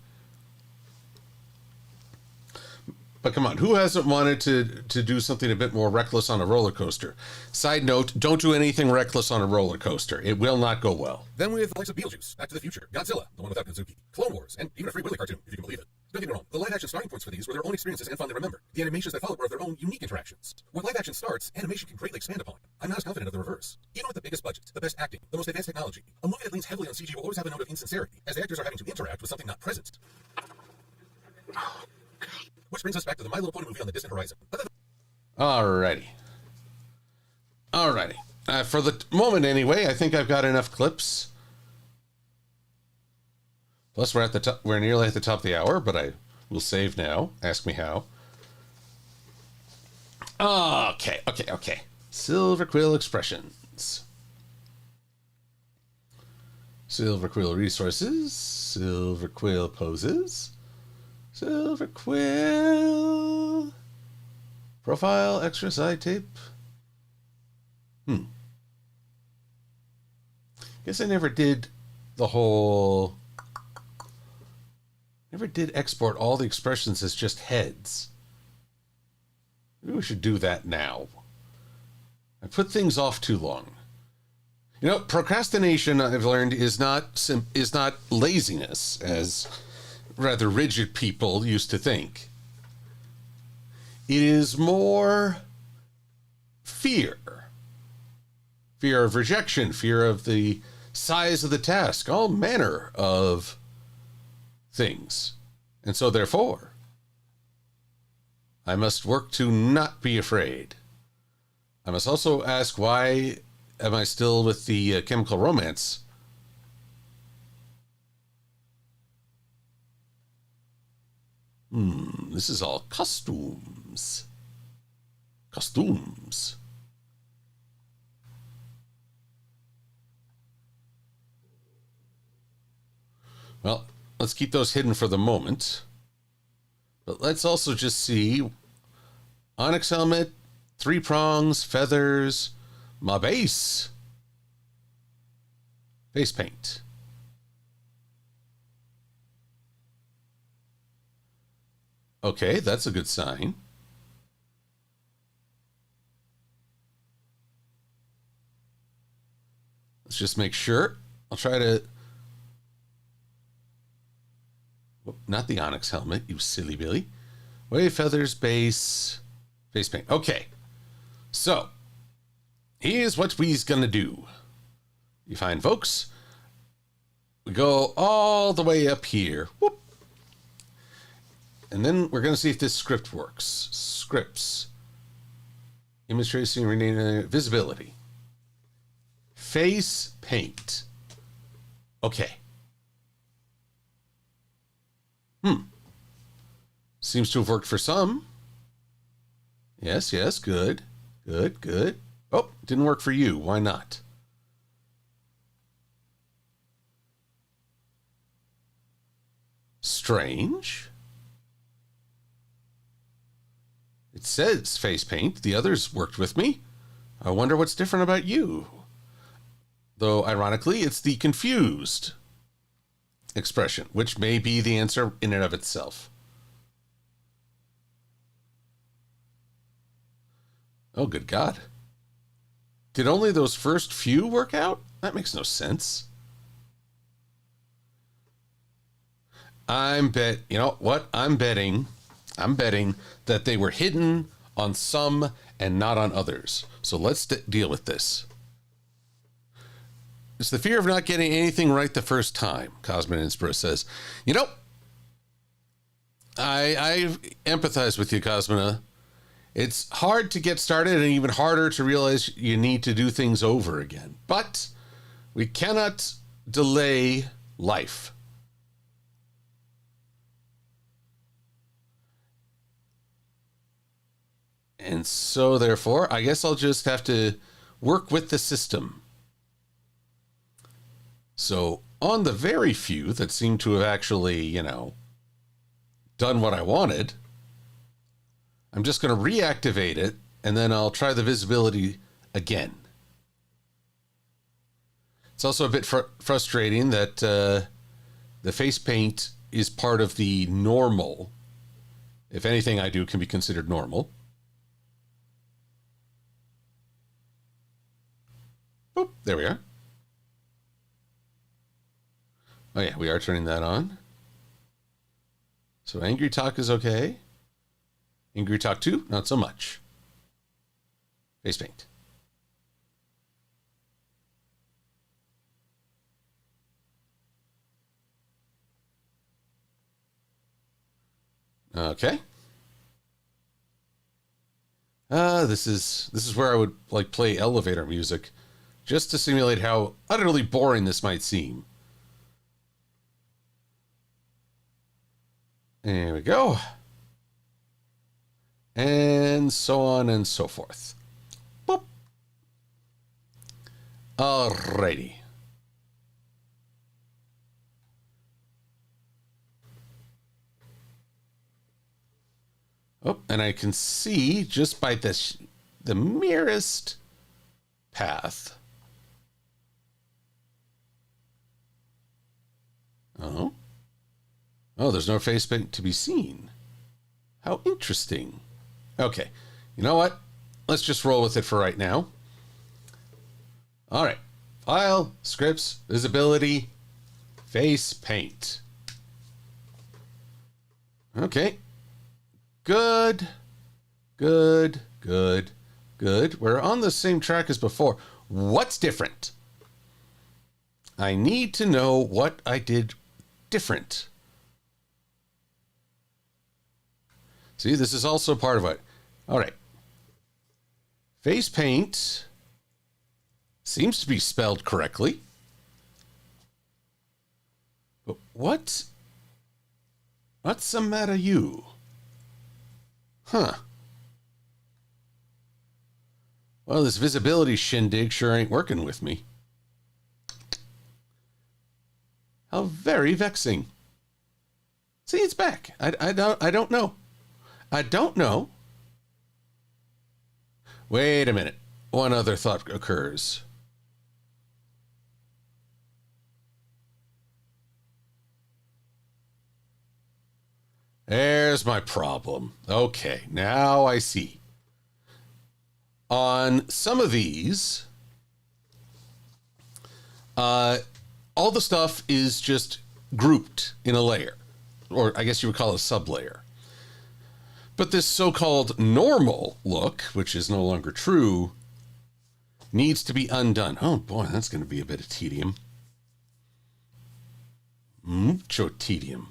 [SPEAKER 1] But come on, who hasn't wanted to do something a bit more reckless on a roller coaster? Side note, don't do anything reckless on a roller coaster. It will not go well.
[SPEAKER 2] Then we have the likes of Beetlejuice, Back to the Future, Godzilla, the one without Kazuki, Clone Wars, and even a Free Willy cartoon, if you can believe it. Don't get me wrong, the live-action starting points for these were their own experiences and fun to remember. The animations that followed were of their own unique interactions. When live-action starts, animation can greatly expand upon. I'm not as confident of the reverse. Even with the biggest budget, the best acting, the most advanced technology, a movie that leans heavily on CG will always have a note of insincerity, as the actors are having to interact with something not present. Which brings us back to the My Little Pony movie on the distant horizon.
[SPEAKER 1] Alrighty. For the moment, anyway, I think I've got enough clips. Plus, we're at the top. We're nearly at the top of the hour, but I will save now. Ask me how. Okay. Silver-Quill expressions. Silver-Quill resources. Silver-Quill poses. Silver-Quill profile, extra side tape. Guess I never did the whole. Never did export all the expressions as just heads. Maybe we should do that now. I put things off too long. You know, procrastination, I've learned, is not laziness, as rather rigid people used to think. It is more fear. Fear of rejection, fear of the size of the task, all manner of things. And so therefore, I must work to not be afraid. I must also ask, why am I still with the chemical romance? This is all costumes. Well, let's keep those hidden for the moment. But let's also just see onyx helmet, 3 prongs, feathers, my base. Face paint. Okay, that's a good sign. Let's just make sure. I'll try to... Not the onyx helmet, you silly Billy. Wave feathers, base, face paint. Okay. So, here's what we's gonna do. You find, folks, we go all the way up here. Whoop. And then we're going to see if this script works. Scripts. Image tracing, renaming, visibility. Face paint. Okay. Seems to have worked for some. Yes, good. Good. Oh, didn't work for you. Why not? Strange. It says face paint. The others worked with me. I wonder what's different about you. Though, ironically, it's the confused expression, which may be the answer in and of itself. Oh, good God. Did only those first few work out? That makes no sense. You know what? I'm betting that they were hidden on some and not on others. So let's deal with this. It's the fear of not getting anything right the first time, Cosmin Inspira says. You know, I empathize with you, Cosmina. It's hard to get started and even harder to realize you need to do things over again. But we cannot delay life. And so, therefore, I guess I'll just have to work with the system. So, on the very few that seem to have actually, done what I wanted, I'm just going to reactivate it, and then I'll try the visibility again. It's also a bit frustrating that the face paint is part of the normal. If anything I do can be considered normal. Boop, there we are. Oh yeah, we are turning that on. So Angry Talk is okay. Angry Talk 2, not so much. Face paint. Okay. This is where I would like play elevator music just to simulate how utterly boring this might seem. There we go. And so on and so forth. Boop. Alrighty. Oh, and I can see just by this, the merest path. Oh. Oh, there's no face paint to be seen. How interesting. Okay. You know what? Let's just roll with it for right now. All right. File, scripts, visibility, face paint. Okay. Good. Good. Good. Good. We're on the same track as before. What's different? I need to know what I did different. See, this is also part of it. All right. Face paint seems to be spelled correctly. But what's the matter you? Huh. Well, this visibility shindig sure ain't working with me. How very vexing. See, it's back. I don't know. I don't know. Wait a minute. One other thought occurs. There's my problem. Okay, now I see. On some of these, all the stuff is just grouped in a layer, or I guess you would call it a sublayer. But this so-called normal look, which is no longer true, needs to be undone. Oh boy, that's going to be a bit of tedium. Mucho tedium.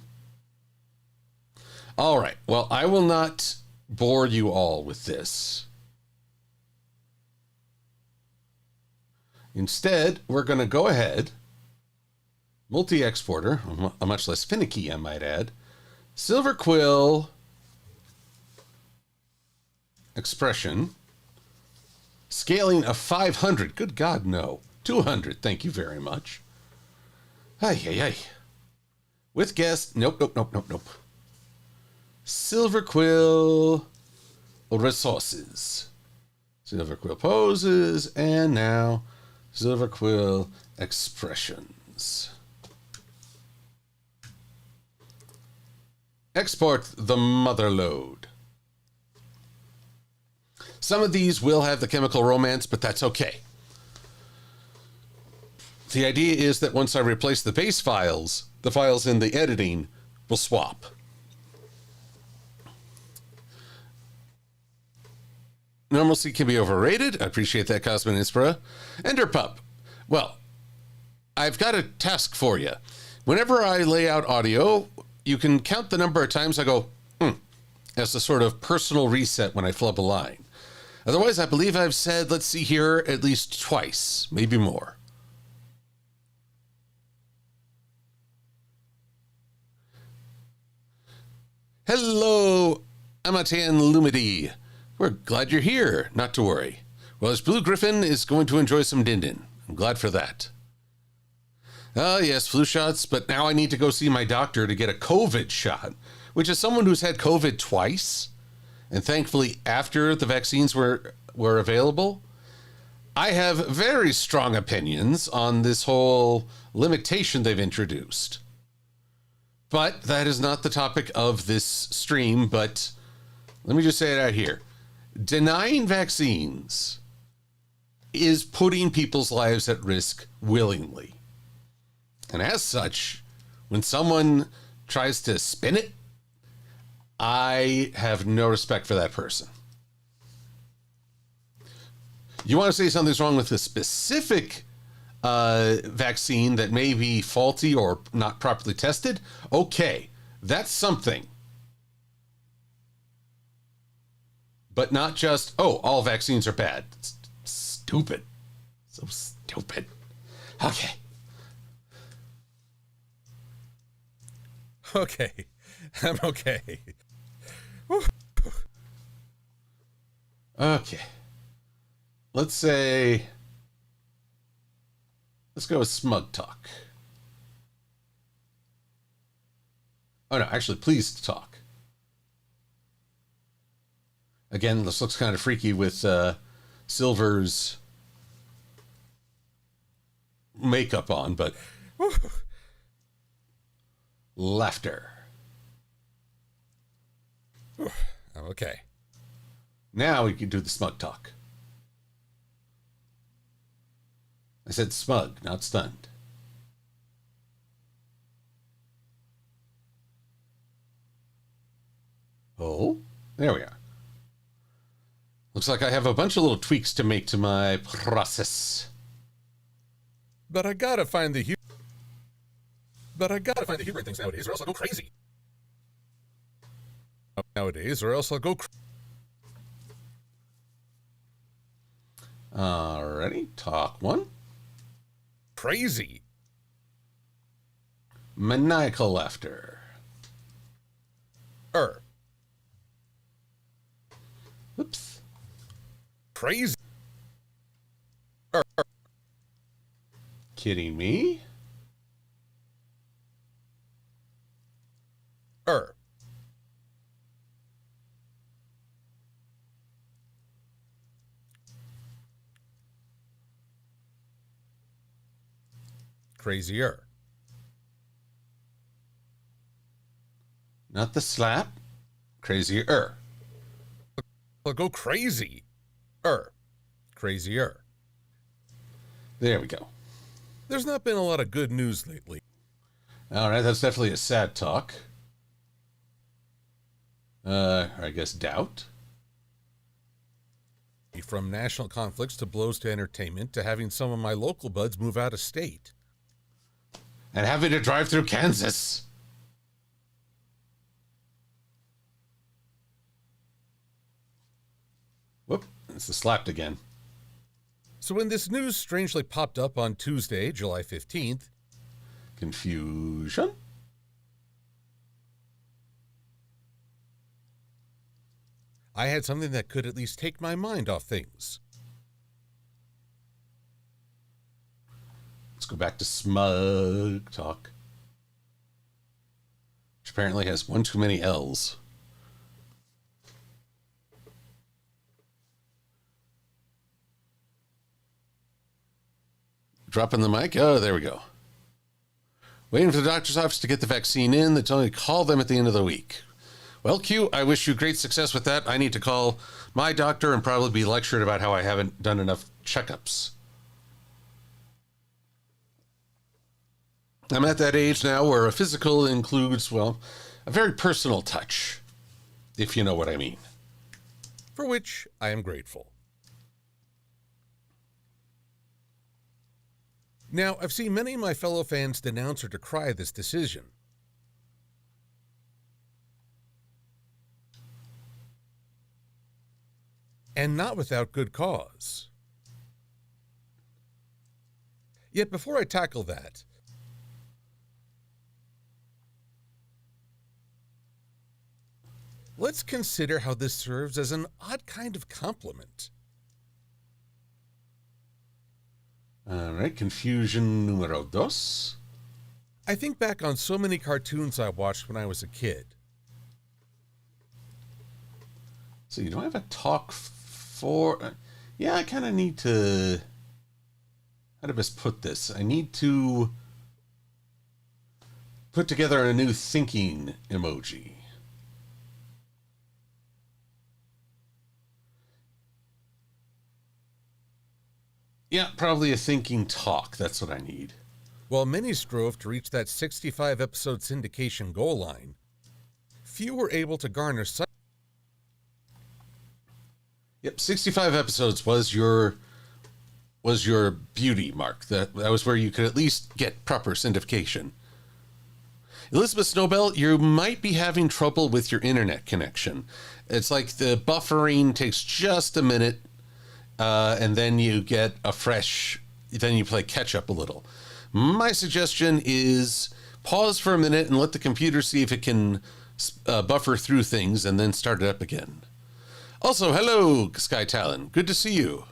[SPEAKER 1] All right. Well, I will not bore you all with this. Instead, we're going to go ahead, multi-exporter, a much less finicky, I might add, Silver-Quill expression, scaling of 500. Good God, no. 200. Thank you very much. Ay, ay, ay. With guest. Nope. Silver-Quill resources. Silver-Quill poses, and now Silver-Quill expressions. Export the mother load. Some of these will have the chemical romance, but that's okay. The idea is that once I replace the base files, the files in the editing will swap. Normalcy can be overrated. I appreciate that, Cosmin Inspira. Enderpup. Well, I've got a task for you. Whenever I lay out audio, you can count the number of times I go, as a sort of personal reset when I flub a line. Otherwise, I believe I've said, let's see here, at least twice, maybe more. Hello, Amatian Lumidi. We're glad you're here. Not to worry. Well, as Blue Griffin is going to enjoy some din-din. I'm glad for that. Oh, yes, flu shots, but now I need to go see my doctor to get a COVID shot, which is someone who's had COVID twice, and thankfully after the vaccines were available. I have very strong opinions on this whole limitation they've introduced. But that is not the topic of this stream, but let me just say it out here. Denying vaccines is putting people's lives at risk willingly. And as such, when someone tries to spin it, I have no respect for that person. You want to say something's wrong with a specific vaccine that may be faulty or not properly tested? Okay, that's something. But not just, all vaccines are bad. It's stupid. So stupid. Okay.
[SPEAKER 3] Okay. I'm okay.
[SPEAKER 1] Okay. Let's go with smug talk. Oh, no, actually, pleased talk. Again, this looks kind of freaky with Silver's makeup on, but laughter.
[SPEAKER 3] Okay.
[SPEAKER 1] Now we can do the smug talk. I said smug, not stunned. Oh, there we are. Looks like I have a bunch of little tweaks to make to my process.
[SPEAKER 3] But I gotta find the humor.
[SPEAKER 2] Gotta find the humor in things nowadays, or else I'll go crazy.
[SPEAKER 1] Alrighty, talk one.
[SPEAKER 3] Crazy.
[SPEAKER 1] Maniacal laughter. Oops.
[SPEAKER 3] Crazy.
[SPEAKER 1] Kidding me?
[SPEAKER 3] Crazier.
[SPEAKER 1] Not the slap. Crazier.
[SPEAKER 3] I'll go crazy. Crazier.
[SPEAKER 1] There we go.
[SPEAKER 3] There's not been a lot of good news lately.
[SPEAKER 1] All right, that's definitely a sad talk. I guess doubt.
[SPEAKER 3] From national conflicts to blows to entertainment to having some of my local buds move out of state.
[SPEAKER 1] And having to drive through Kansas. It's the slapped again.
[SPEAKER 3] So when this news strangely popped up on Tuesday, July 15th,
[SPEAKER 1] Confusion?
[SPEAKER 3] I had something that could at least take my mind off things.
[SPEAKER 1] Let's go back to smug talk. Which apparently has one too many L's. Dropping the mic. Oh, there we go. Waiting for the doctor's office to get the vaccine in. They told me to call them at the end of the week. Well, Q, I wish you great success with that. I need to call my doctor and probably be lectured about how I haven't done enough checkups. I'm at that age now where a physical includes, well, a very personal touch, if you know what I mean.
[SPEAKER 3] For which I am grateful. Now, I've seen many of my fellow fans denounce or decry this decision. And not without good cause. Yet before I tackle that, let's consider how this serves as an odd kind of compliment.
[SPEAKER 1] All right, confusion numero dos.
[SPEAKER 3] I think back on so many cartoons I watched when I was a kid.
[SPEAKER 1] So you don't have a talk for... yeah, I kind of need to... how to best put this? I need to put together a new thinking emoji. Yeah, probably a thinking talk. That's what I need.
[SPEAKER 3] While many strove to reach that 65-episode syndication goal line, few were able to garner such...
[SPEAKER 1] Yep, 65 episodes was your beauty mark. That was where you could at least get proper syndication. Elizabeth Snowbell, you might be having trouble with your internet connection. It's like the buffering takes just a minute, and then you get then you play catch up a little. My suggestion is pause for a minute and let the computer see if it can buffer through things and then start it up again. Also, hello, Sky Talon. Good to see you.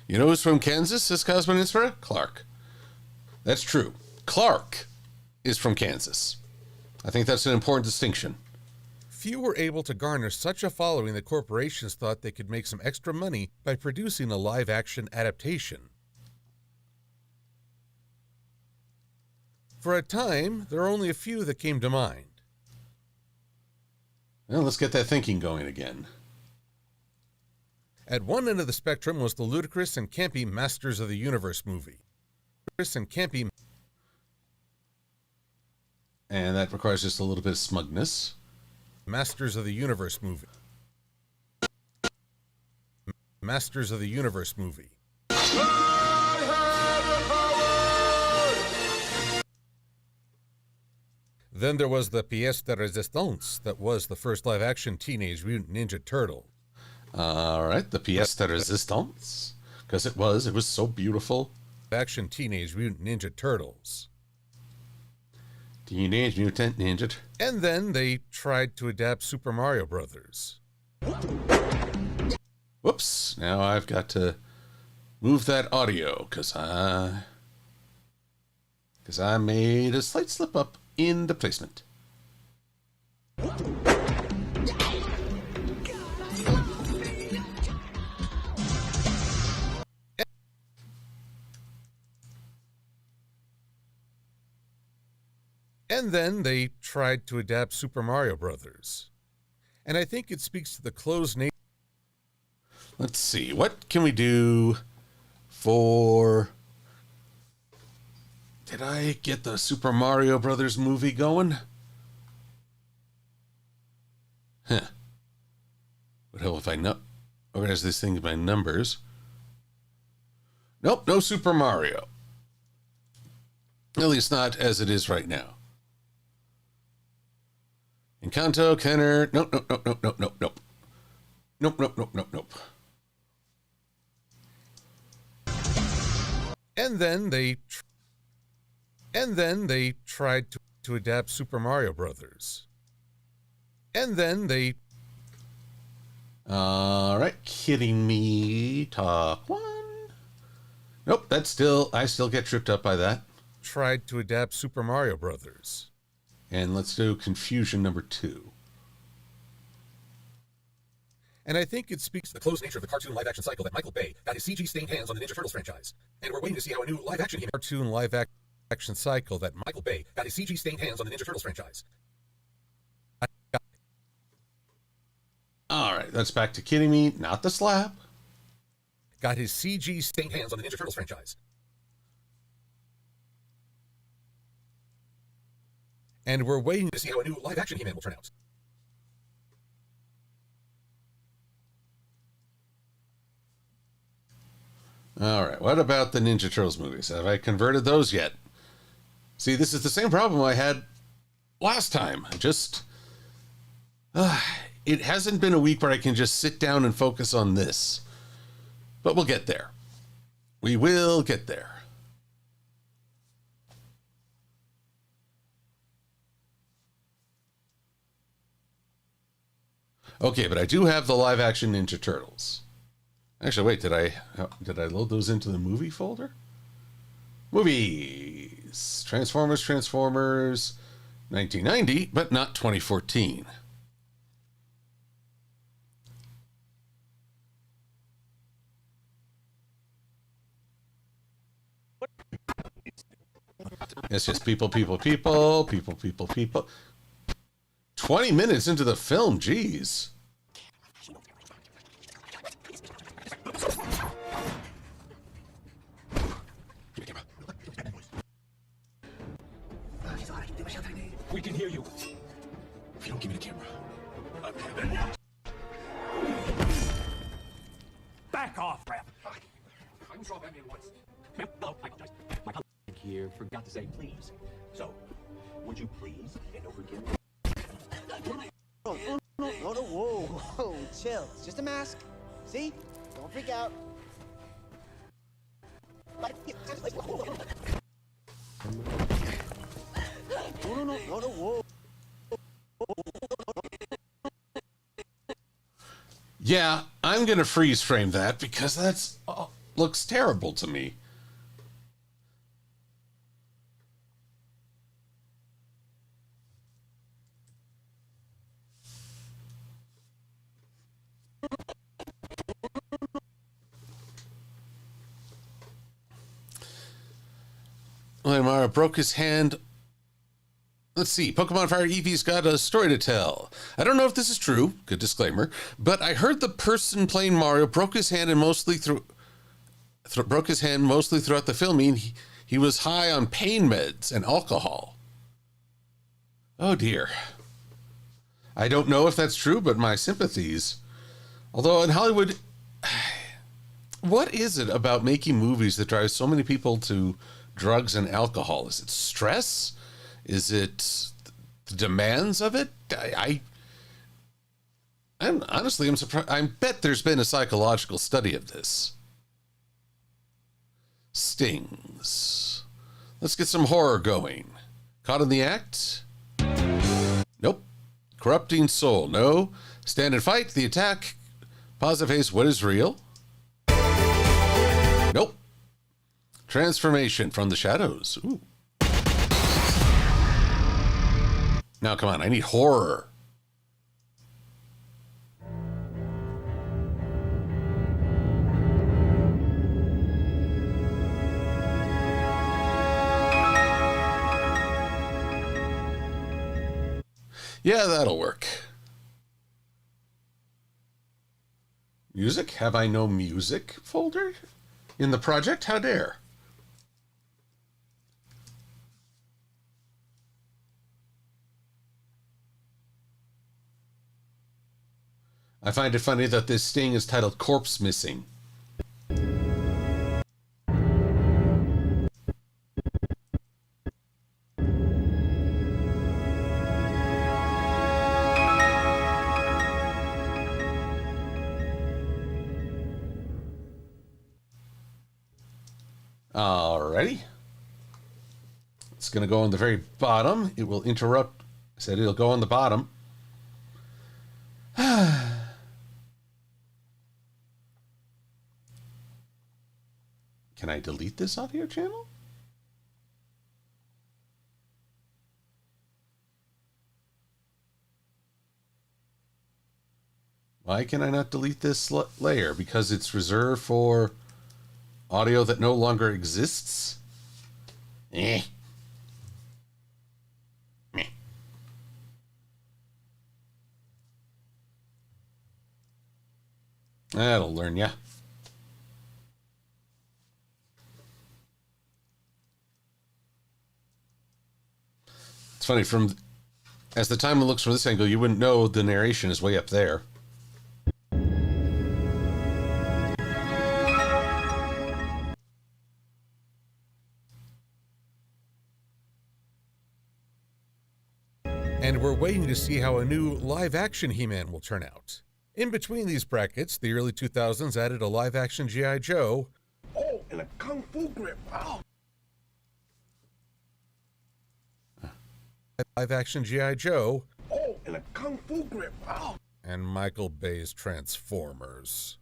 [SPEAKER 1] You know who's from Kansas, says Cosmo Inspira? Clark. That's true. Clark is from Kansas. I think that's an important distinction.
[SPEAKER 3] Few were able to garner such a following that corporations thought they could make some extra money by producing a live-action adaptation. For a time, there are only a few that came to mind.
[SPEAKER 1] Well, let's get that thinking going again.
[SPEAKER 3] At one end of the spectrum was the ludicrous and campy Masters of the Universe movie.
[SPEAKER 1] And that requires just a little bit of smugness.
[SPEAKER 3] Masters of the Universe movie. Masters of the Universe movie. Then there was the pièce de résistance that was the first live-action Teenage Mutant Ninja Turtle.
[SPEAKER 1] All right, the pièce de résistance. Because it was so beautiful.
[SPEAKER 3] Action Teenage Mutant Ninja Turtles.
[SPEAKER 1] Teenage Mutant Ninja.
[SPEAKER 3] And then they tried to adapt Super Mario Brothers.
[SPEAKER 1] Whoops, now I've got to move that audio because I made a slight slip up in the placement.
[SPEAKER 3] And then they tried to adapt Super Mario Brothers. And I think it speaks to the closed nature.
[SPEAKER 1] Let's see, what can we do for... Did I get the Super Mario Brothers movie going? Huh. What hell if I organize this thing by numbers? Nope, no Super Mario. At least not as it is right now. Encanto, Kenner. Nope, nope, nope, nope, nope, nope, nope. Nope, nope, nope, nope, nope.
[SPEAKER 3] And then they tried to adapt Super Mario Brothers. And then they...
[SPEAKER 1] All right, kidding me. Talk one. Nope, I still get tripped up by that.
[SPEAKER 3] tried to adapt Super Mario Brothers.
[SPEAKER 1] And let's do confusion number 2.
[SPEAKER 3] And I think it speaks
[SPEAKER 2] The closed nature of the cartoon live-action cycle that Michael Bay got his CG-stained hands on the Ninja Turtles franchise. And we're waiting to see how a new live-action He-Man...
[SPEAKER 3] cartoon live-action cycle that
[SPEAKER 2] Michael Bay got his CG-stained hands on the Ninja Turtles franchise.
[SPEAKER 1] All right, that's back to kidding me, not the slap.
[SPEAKER 3] got his CG
[SPEAKER 2] Stained hands on the Ninja Turtles franchise.
[SPEAKER 3] and we're waiting
[SPEAKER 2] To see how a new live-action He-Man will turn out.
[SPEAKER 1] All right, what about the Ninja Turtles movies? Have I converted those yet? See, this is the same problem I had last time. It hasn't been a week where I can just sit down and focus on this. But we'll get there. We will get there. Okay, but I do have the live action Ninja Turtles. Actually, wait, did I load those into the movie folder? Movies. Transformers, 1990, but not 2014. It's just people. 20 minutes into the film, geez.
[SPEAKER 2] We can hear you. If you don't give me the camera.
[SPEAKER 6] Back off, Rap.
[SPEAKER 2] I saw Batman once.
[SPEAKER 6] No, I apologize. My colleague here forgot to say please. So, would you please hand over again?
[SPEAKER 8] Whoa, chill. It's just a mask. See? Don't freak out. Whoa.
[SPEAKER 1] Yeah, I'm going to freeze frame that because looks terrible to me. When Mario broke his hand. Let's see. Pokemon Fire Eevee's got a story to tell. I don't know if this is true. Good disclaimer. But I heard the person playing Mario broke his hand mostly throughout the filming. He was high on pain meds and alcohol. Oh dear. I don't know if that's true, but my sympathies. Although in Hollywood, what is it about making movies that drives so many people to drugs and alcohol? Is it stress? Is it the demands of it? I'm surprised. I bet there's been a psychological study of this. Stings. Let's get some horror going. Caught in the act? Nope. Corrupting soul? No. Stand and fight? The attack? Positive face? What is real? Nope. Transformation from the shadows? Ooh. Now, come on, I need horror. Yeah, that'll work. Music? Have I no music folder in the project? How dare? I find it funny that this sting is titled Corpse Missing. Alrighty. It's going to go on the very bottom. It will interrupt. I said it'll go on the bottom. Can I delete this audio channel? Why can I not delete this layer? Because it's reserved for audio that no longer exists? Eh. Meh. That'll learn ya. It's funny, as the timer looks from this angle, you wouldn't know the narration is way up there.
[SPEAKER 3] And we're waiting to see how a new live-action He-Man will turn out. In between these brackets, the early 2000s added a live-action G.I. Joe.
[SPEAKER 6] Oh, and a kung fu grip. Oh.
[SPEAKER 3] Live-action G.I. Joe.
[SPEAKER 6] Oh, and a kung fu grip. Oh.
[SPEAKER 3] And Michael Bay's Transformers.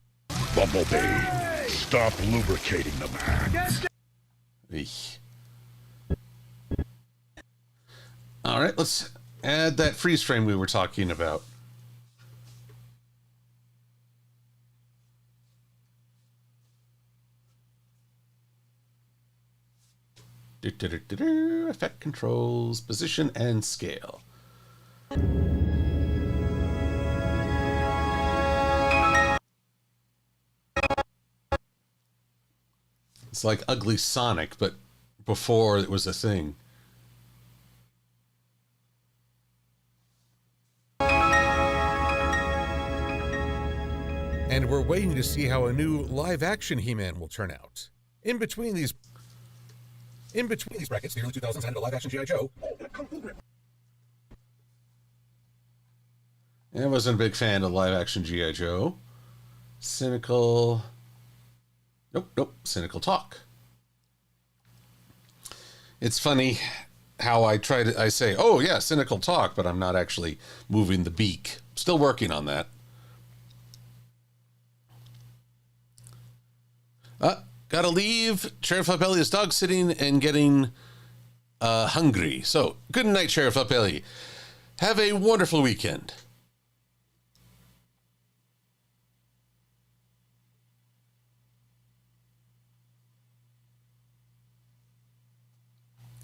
[SPEAKER 9] Bumblebee, stop lubricating the man.
[SPEAKER 1] Eesh. All right, let's add that freeze frame we were talking about. Effect controls, position, and scale. It's like Ugly Sonic, but before it was a thing.
[SPEAKER 3] And we're waiting to see how a new live-action He-Man will turn out. In between these brackets, the early 2000s added a live-action G.I. Joe.
[SPEAKER 6] Oh, and a kung fu grip.
[SPEAKER 1] I wasn't a big fan of live-action G.I. Joe. Cynical... Nope. Cynical talk. It's funny how I say, oh yeah, cynical talk, but I'm not actually moving the beak. Still working on that. Gotta leave. Sheriff Lapelli is dog sitting and getting hungry. So, good night, Sheriff Lapelli. Have a wonderful weekend.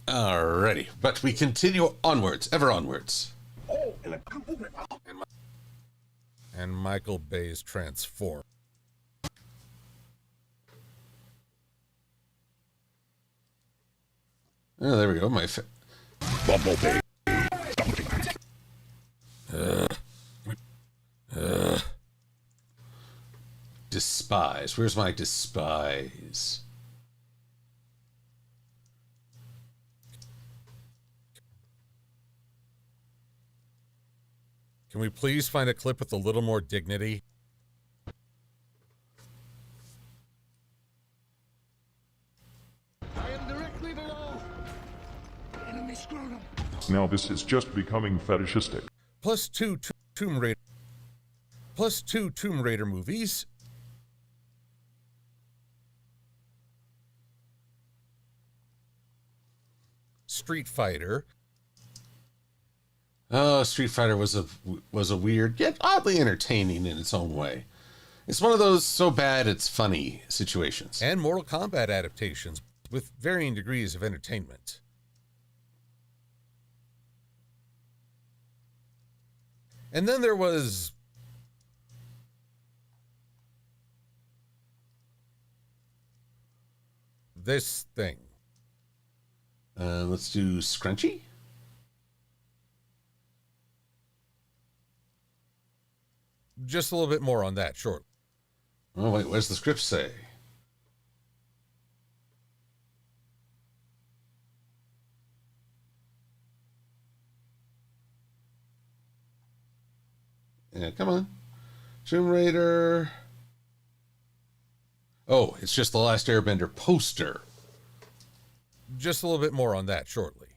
[SPEAKER 1] Alrighty, but we continue onwards, ever onwards.
[SPEAKER 6] Oh, and a kung fu grip. Oh.
[SPEAKER 3] And Michael Bay's Transformers.
[SPEAKER 1] Oh, there we go.
[SPEAKER 9] Bumblebee,
[SPEAKER 1] Despise. Where's my despise?
[SPEAKER 3] Can we please find a clip with a little more dignity?
[SPEAKER 6] I am directly below. Enemy scrotum.
[SPEAKER 9] now this is just becoming fetishistic.
[SPEAKER 3] Plus two Tomb Raider movies. Street Fighter.
[SPEAKER 1] Oh, Street Fighter was a weird, yet oddly entertaining in its own way. It's one of those so bad it's funny situations.
[SPEAKER 3] And Mortal Kombat adaptations with varying degrees of entertainment. And then there was this thing.
[SPEAKER 1] Let's do Scrunchy.
[SPEAKER 3] Just a little bit more on that shortly.
[SPEAKER 1] Oh, wait, what does the script say? Yeah, come on. Tomb Raider. Oh, it's just the Last Airbender poster.
[SPEAKER 3] Just a little bit more on that shortly.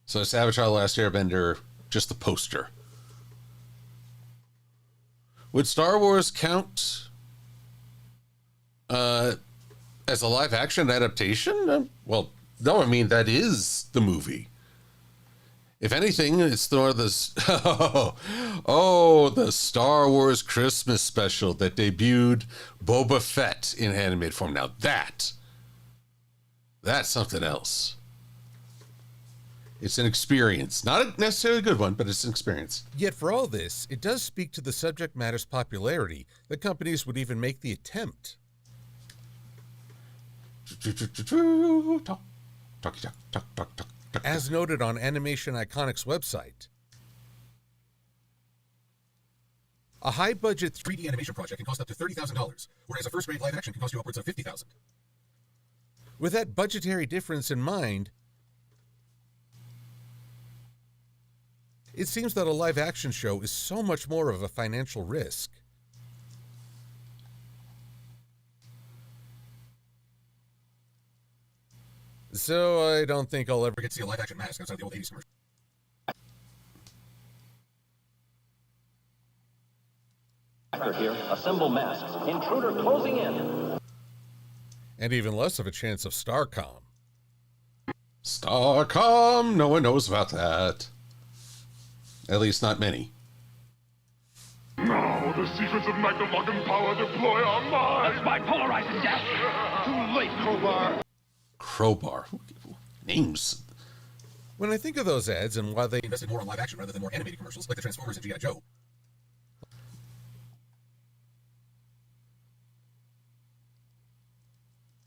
[SPEAKER 1] So it's Avatar: The Last Airbender, just the poster. Would Star Wars count as a live-action adaptation? Well, no, I mean, that is the movie. If anything, it's the the Star Wars Christmas special that debuted Boba Fett in animated form. Now that's something else. It's an experience. Not necessarily a good one, but it's an experience.
[SPEAKER 3] Yet for all this, it does speak to the subject matter's popularity that companies would even make the attempt. As noted on Animation Iconics website, a high-budget
[SPEAKER 2] 3D animation project can cost up to $30,000, whereas a first-grade live action can cost you upwards of $50,000.
[SPEAKER 3] With that budgetary difference in mind, it seems that a live-action show is so much more of a financial risk. So I don't think I'll ever
[SPEAKER 2] Get to see a live-action mask outside the old 80s commercial.
[SPEAKER 6] Here, assemble masks. Intruder closing in.
[SPEAKER 3] and even less of a chance of Starcom.
[SPEAKER 1] Starcom? No one knows about that. At least not many.
[SPEAKER 9] Now the secrets of Magna power deploy online.
[SPEAKER 6] That's my polarizing death.
[SPEAKER 9] Too late, Crowbar.
[SPEAKER 1] Crowbar. Names.
[SPEAKER 3] When I think of those ads and why they
[SPEAKER 2] invested more on live action rather than more animated commercials like the Transformers and G.I. Joe.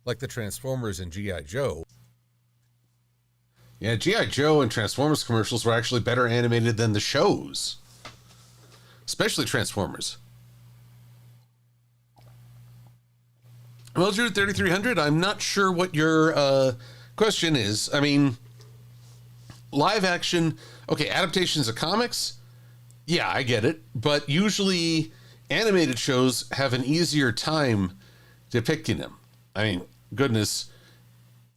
[SPEAKER 3] like the Transformers and G.I. Joe.
[SPEAKER 1] Yeah, G.I. Joe and Transformers commercials were actually better animated than the shows. Especially Transformers. Well, Drew 3300, I'm not sure what your question is. I mean, live action, okay, adaptations of comics, yeah, I get it. But usually animated shows have an easier time depicting them. I mean, goodness,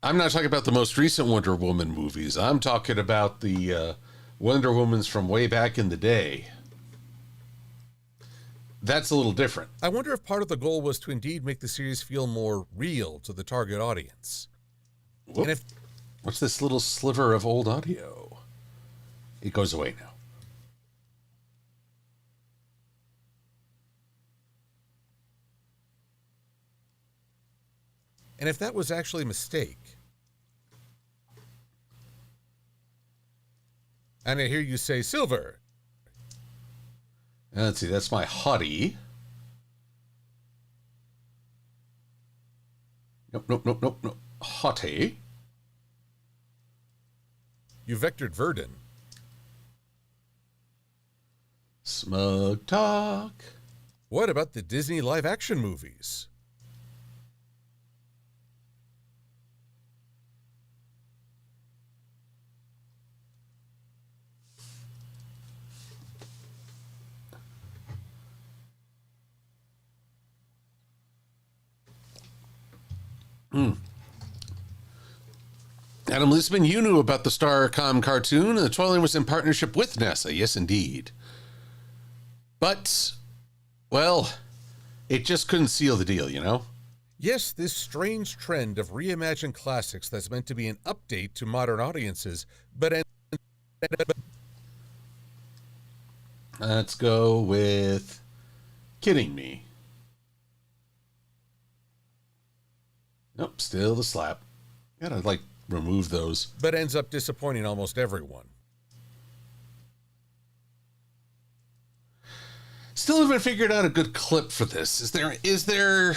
[SPEAKER 1] I'm not talking about the most recent Wonder Woman movies. I'm talking about the Wonder Womans from way back in the day. That's a little different.
[SPEAKER 3] I wonder if part of the goal was to indeed make the series feel more real to the target audience.
[SPEAKER 1] Whoop.
[SPEAKER 3] And if
[SPEAKER 1] What's this little sliver of old audio? It goes away now.
[SPEAKER 3] And if that was actually a mistake, and I hear you say Silver.
[SPEAKER 1] Let's see, that's my hottie. Nope. Hottie.
[SPEAKER 3] You vectored Verdun.
[SPEAKER 1] Smug talk.
[SPEAKER 3] What about the Disney live-action movies?
[SPEAKER 1] Adam Lisbon, you knew about the Starcom cartoon, and the toiling was in partnership with NASA. Yes, indeed. But, well, it just couldn't seal the deal, you know?
[SPEAKER 3] Yes, this strange trend of reimagined classics that's meant to be an update to modern audiences, but
[SPEAKER 1] Let's go with Kidding Me. Nope, still the slap. Gotta, remove those.
[SPEAKER 3] but ends up disappointing almost everyone.
[SPEAKER 1] Still haven't figured out a good clip for this. Is there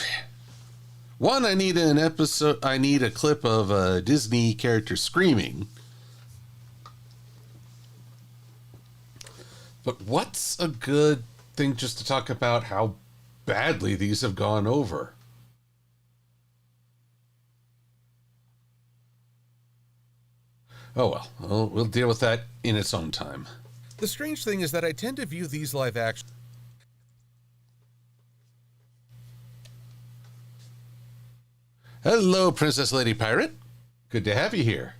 [SPEAKER 1] one? I need a clip of a Disney character screaming. But what's a good thing just to talk about how badly these have gone over? Oh well, we'll deal with that in its own time.
[SPEAKER 3] The strange thing is that I tend to view these live action
[SPEAKER 1] Hello, Princess Lady Pirate. Good to have you here.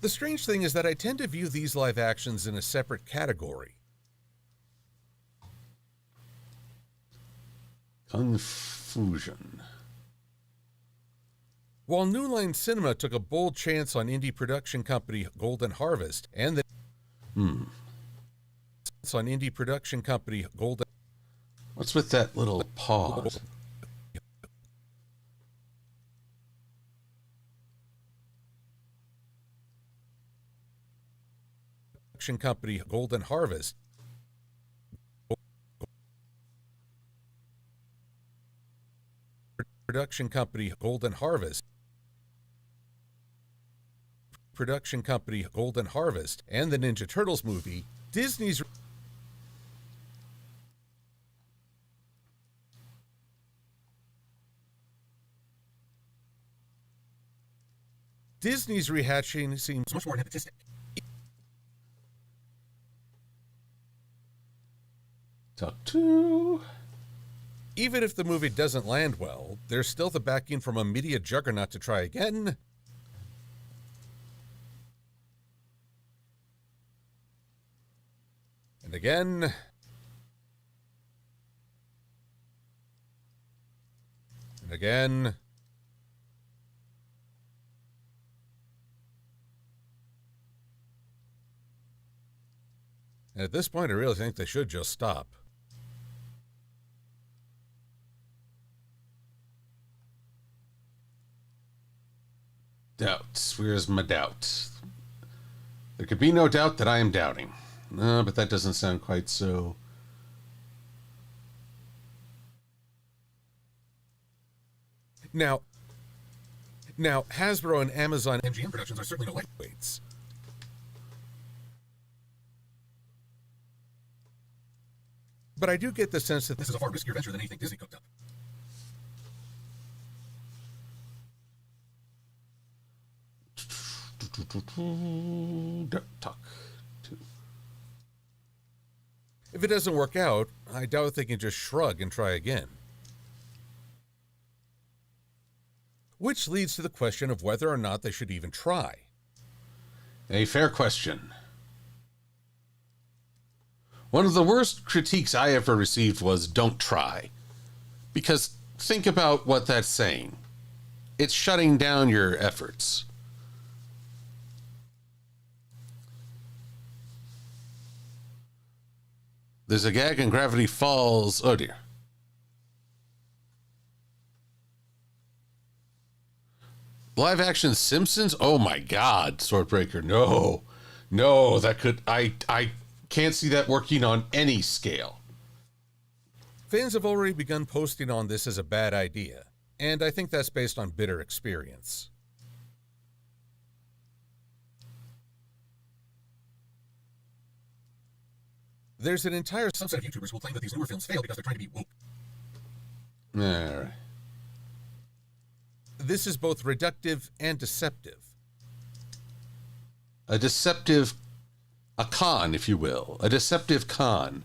[SPEAKER 3] The strange thing is that I tend to view these live actions in a separate category.
[SPEAKER 1] Confusion.
[SPEAKER 3] While New Line Cinema took a bold chance on indie production company Golden Harvest and the on indie production company Golden
[SPEAKER 1] What's with that little pause?
[SPEAKER 3] production company Golden Harvest production company Golden Harvest production company Golden Harvest and the Ninja Turtles movie, Disney's rehashing seems
[SPEAKER 2] much more nepotistic.
[SPEAKER 1] Talk to.
[SPEAKER 3] even if the movie doesn't land well, there's still the backing from a media juggernaut to try again. And again. And again. And at this point, I really think they should just stop.
[SPEAKER 1] Doubts. Where's my doubt? There could be no doubt that I am doubting. No, but that doesn't sound quite so.
[SPEAKER 3] Now, Hasbro and Amazon
[SPEAKER 2] MGM Productions are certainly no lightweights.
[SPEAKER 3] But I do get the sense that
[SPEAKER 2] This is a far riskier venture than anything Disney cooked up.
[SPEAKER 1] Talk to.
[SPEAKER 3] if it doesn't work out, I doubt they can just shrug and try again. Which leads to the question of whether or not they should even try.
[SPEAKER 1] A fair question. One of the worst critiques I ever received was "don't try." Because think about what that's saying. It's shutting down your efforts. There's a gag in Gravity Falls. Oh dear. Live action Simpsons? Oh my God, Swordbreaker. No, that could, I can't see that working on any scale.
[SPEAKER 3] Fans have already begun posting on this as a bad idea, and I think that's based on bitter experience. There's an entire
[SPEAKER 2] Subset of YouTubers will claim that these newer films fail because they're trying to be woke.
[SPEAKER 1] All right.
[SPEAKER 3] This is both reductive and deceptive.
[SPEAKER 1] A con, if you will. A deceptive con.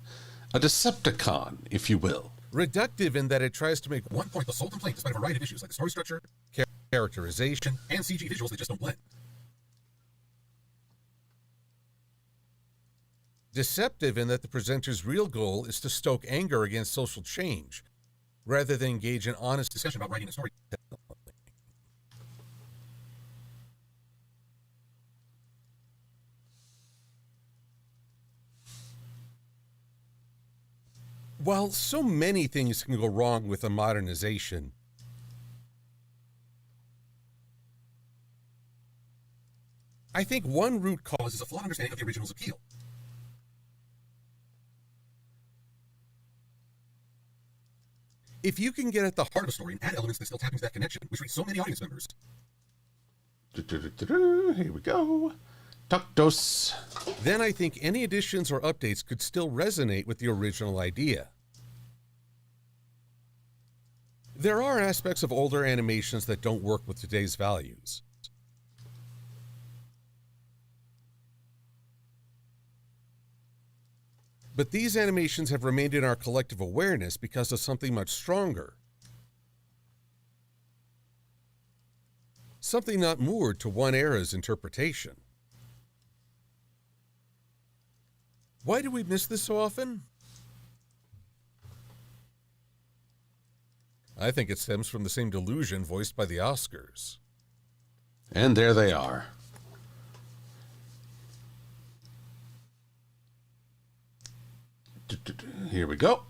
[SPEAKER 1] A Decepticon, if you will.
[SPEAKER 3] Reductive in that it tries to make
[SPEAKER 2] One point, the sole complaint, despite a variety of issues like the story structure,
[SPEAKER 3] characterization,
[SPEAKER 2] and CG visuals that just don't blend.
[SPEAKER 3] deceptive in that the presenter's real goal is to stoke anger against social change, rather than engage in honest
[SPEAKER 2] Discussion about writing a story.
[SPEAKER 3] While so many things can go wrong with a modernization, I think one root cause
[SPEAKER 2] Is a flawed understanding of the original's appeal.
[SPEAKER 3] if you can get at the
[SPEAKER 2] Part of a story and add elements that still tap into that connection, which reach so many audience members.
[SPEAKER 1] Here we go. Taktos.
[SPEAKER 3] then I think any additions or updates could still resonate with the original idea. There are aspects of older animations that don't work with today's values. But these animations have remained in our collective awareness because of something much stronger. something not moored to one era's interpretation. Why do we miss this so often? I think it stems from the same delusion voiced by the Oscars.
[SPEAKER 1] And there they are. Here we go.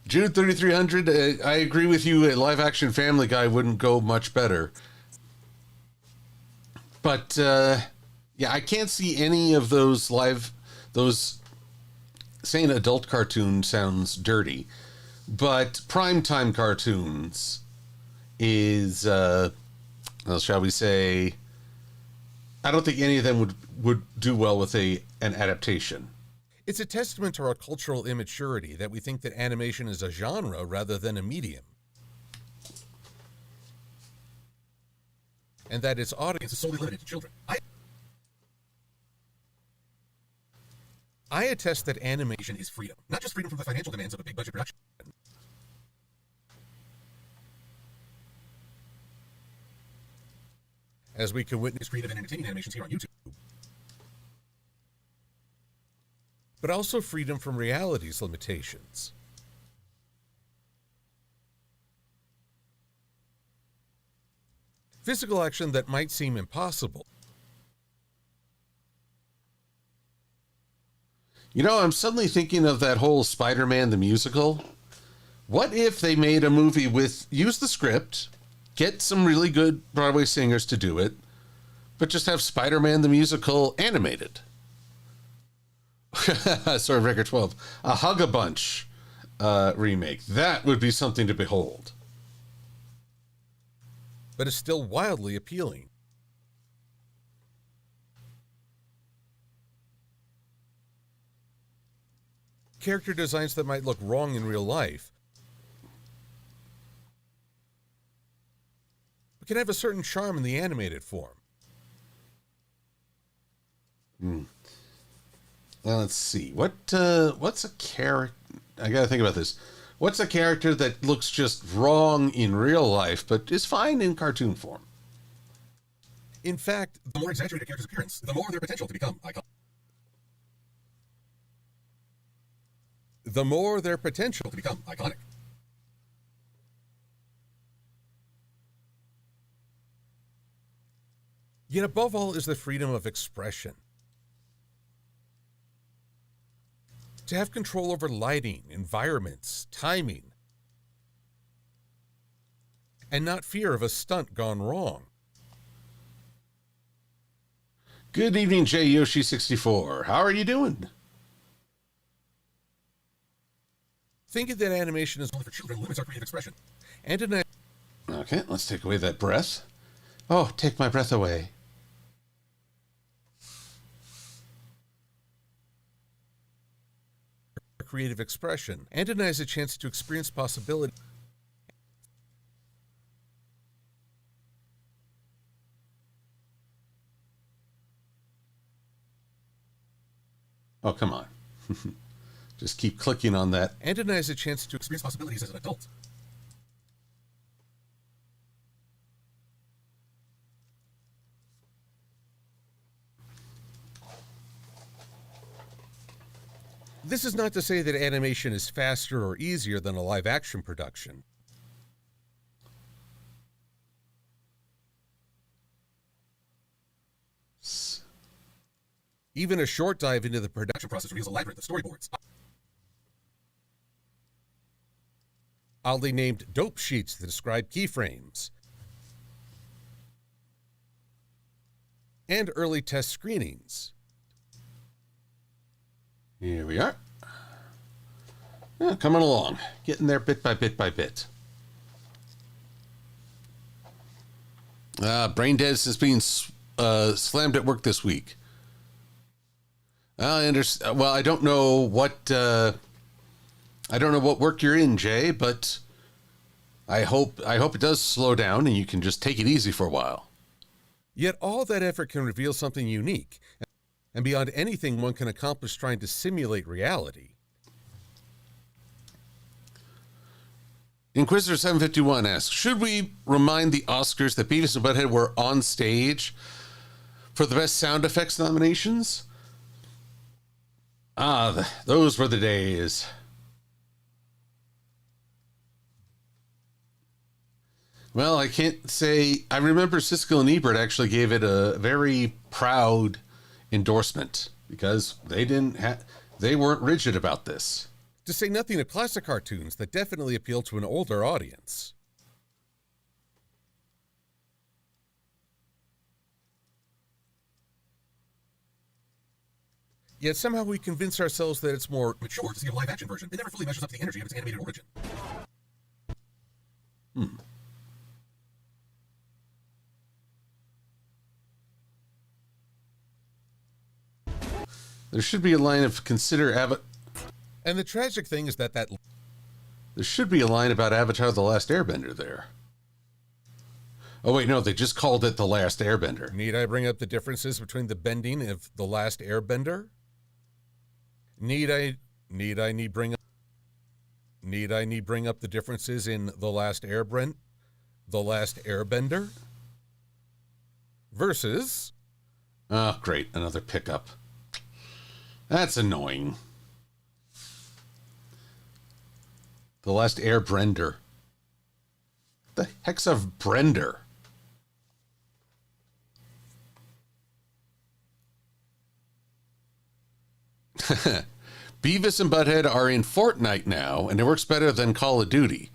[SPEAKER 1] June 3300, I agree with you, a live-action Family Guy wouldn't go much better. But, yeah, I can't see any of those saying adult cartoon sounds dirty, but primetime cartoons is, well, shall we say, I don't think any of them would do well with an adaptation.
[SPEAKER 3] It's a testament to our cultural immaturity that we think that animation is a genre rather than a medium, and that its audience is solely limited to children. I attest that animation is freedom, not just freedom from the financial demands of a big-budget production. As we can witness creative and entertaining animations here on YouTube, but also freedom from reality's limitations. Physical action that might seem impossible.
[SPEAKER 1] You know, I'm suddenly thinking of that whole Spider-Man the musical. What if they made a movie use the script, get some really good Broadway singers to do it, but just have Spider-Man the musical animated? Sorry, Record 12. A Hug-a-Bunch remake. That would be something to behold.
[SPEAKER 3] But is still wildly appealing. Character designs that might look wrong in real life, but can have a certain charm in the animated form.
[SPEAKER 1] Now, let's see. What's a character? I gotta think about this. What's a character that looks just wrong in real life, but is fine in cartoon form?
[SPEAKER 3] In fact,
[SPEAKER 2] The more exaggerated a character's appearance, the more their potential to become iconic.
[SPEAKER 3] the more their potential
[SPEAKER 2] To become iconic.
[SPEAKER 3] Yet above all is the freedom of expression. To have control over lighting, environments, timing, and not fear of a stunt gone wrong.
[SPEAKER 1] Good evening, J Yoshi 64. How are you doing?
[SPEAKER 3] Thinking that animation is
[SPEAKER 2] Only for children limits our creative expression.
[SPEAKER 3] and an
[SPEAKER 1] Okay, let's take away that breath. Oh, take my breath away.
[SPEAKER 3] creative expression and denies a chance to experience possibility.
[SPEAKER 1] Oh, come on. Just keep clicking on that.
[SPEAKER 3] And denies a chance to
[SPEAKER 2] Experience possibilities as an adult.
[SPEAKER 3] This is not to say that animation is faster or easier than a live-action production. Even a short dive into the production
[SPEAKER 2] Process reveals a labyrinth of storyboards.
[SPEAKER 3] oddly named dope sheets that describe keyframes, and early test screenings.
[SPEAKER 1] Here we are. Yeah, coming along. Getting there bit by bit by bit. Brain Dead is being slammed at work this week. I understand. Well, I don't know what work you're in, Jay, but I hope it does slow down and you can just take it easy for a while.
[SPEAKER 3] Yet all that effort can reveal something unique. and beyond anything one can accomplish trying to simulate reality.
[SPEAKER 1] Inquisitor 751 asks, should we remind the Oscars that Beavis and Butthead were on stage for the best sound effects nominations? Those were the days. Well, I can't say. I remember Siskel and Ebert actually gave it a very proud endorsement because they weren't rigid about this.
[SPEAKER 3] To say nothing of classic cartoons that definitely appeal to an older audience. Yet somehow we convince ourselves that it's more
[SPEAKER 2] mature to see a live-action version. It never fully measures up to the energy of its animated origin.
[SPEAKER 1] There should be a line of
[SPEAKER 3] And the tragic thing is that
[SPEAKER 1] there should be a line about Avatar: The Last Airbender there. Oh wait, no, they just called it The Last Airbender.
[SPEAKER 3] Need I bring up the differences between the bending of The Last Airbender? Need I bring up the differences in The Last Airbender versus
[SPEAKER 1] Oh, great, another pickup. That's annoying. The Last Airbender. The heck's a Brender? Beavis and Butthead are in Fortnite now, and it works better than Call of Duty.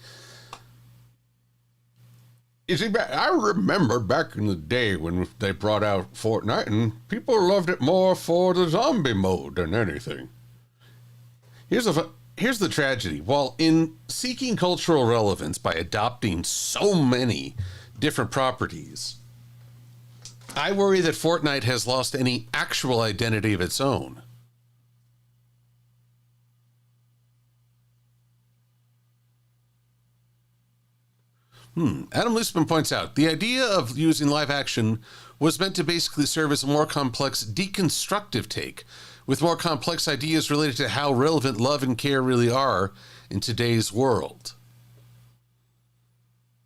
[SPEAKER 1] You see, I remember back in the day when they brought out Fortnite, and people loved it more for the zombie mode than anything. Here's the tragedy. While in seeking cultural relevance by adopting so many different properties, I worry that Fortnite has lost any actual identity of its own. Adam Loosman points out, the idea of using live action was meant to basically serve as a more complex deconstructive take, with more complex ideas related to how relevant love and care really are in today's world.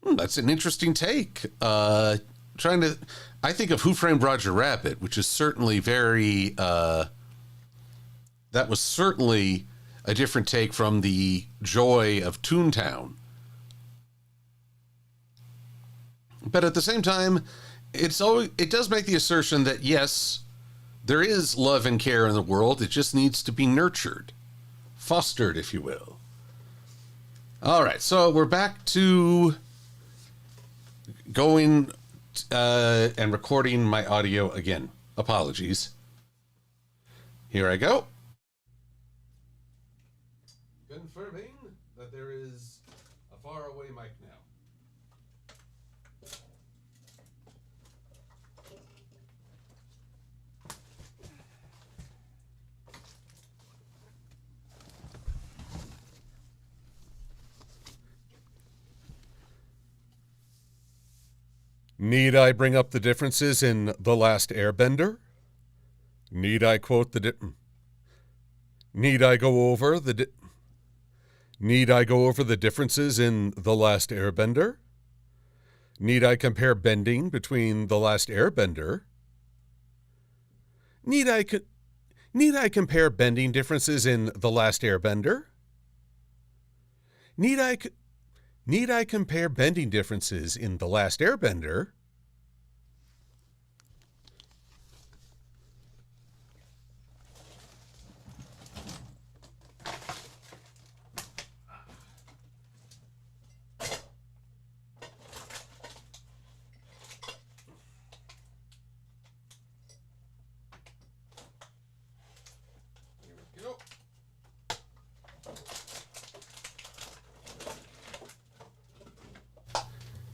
[SPEAKER 1] That's an interesting take. I think of Who Framed Roger Rabbit, which is certainly very, that was certainly a different take from the joy of Toontown. But at the same time, it does make the assertion that, yes, there is love and care in the world. It just needs to be nurtured, fostered, if you will. All right, so we're back to going and recording my audio again. Apologies. Here I go. Confirming that there is a faraway mic now.
[SPEAKER 3] Need I bring up the differences in The Last Airbender? Need I quote Need I go over the differences in The Last Airbender? Need I compare bending between The Last Airbender? Need I compare bending differences in The Last Airbender? Need I compare bending differences in The Last Airbender?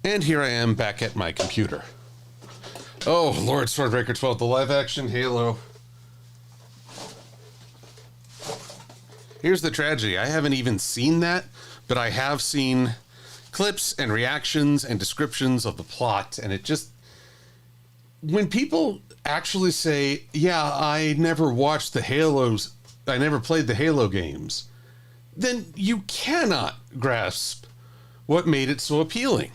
[SPEAKER 1] And here I am back at my computer. Oh, Lord Swordbreaker 12, the live-action Halo. Here's the tragedy. I haven't even seen that, but I have seen clips and reactions and descriptions of the plot, and it just... When people actually say, yeah, I never watched the Halos, I never played the Halo games, then you cannot grasp what made it so appealing.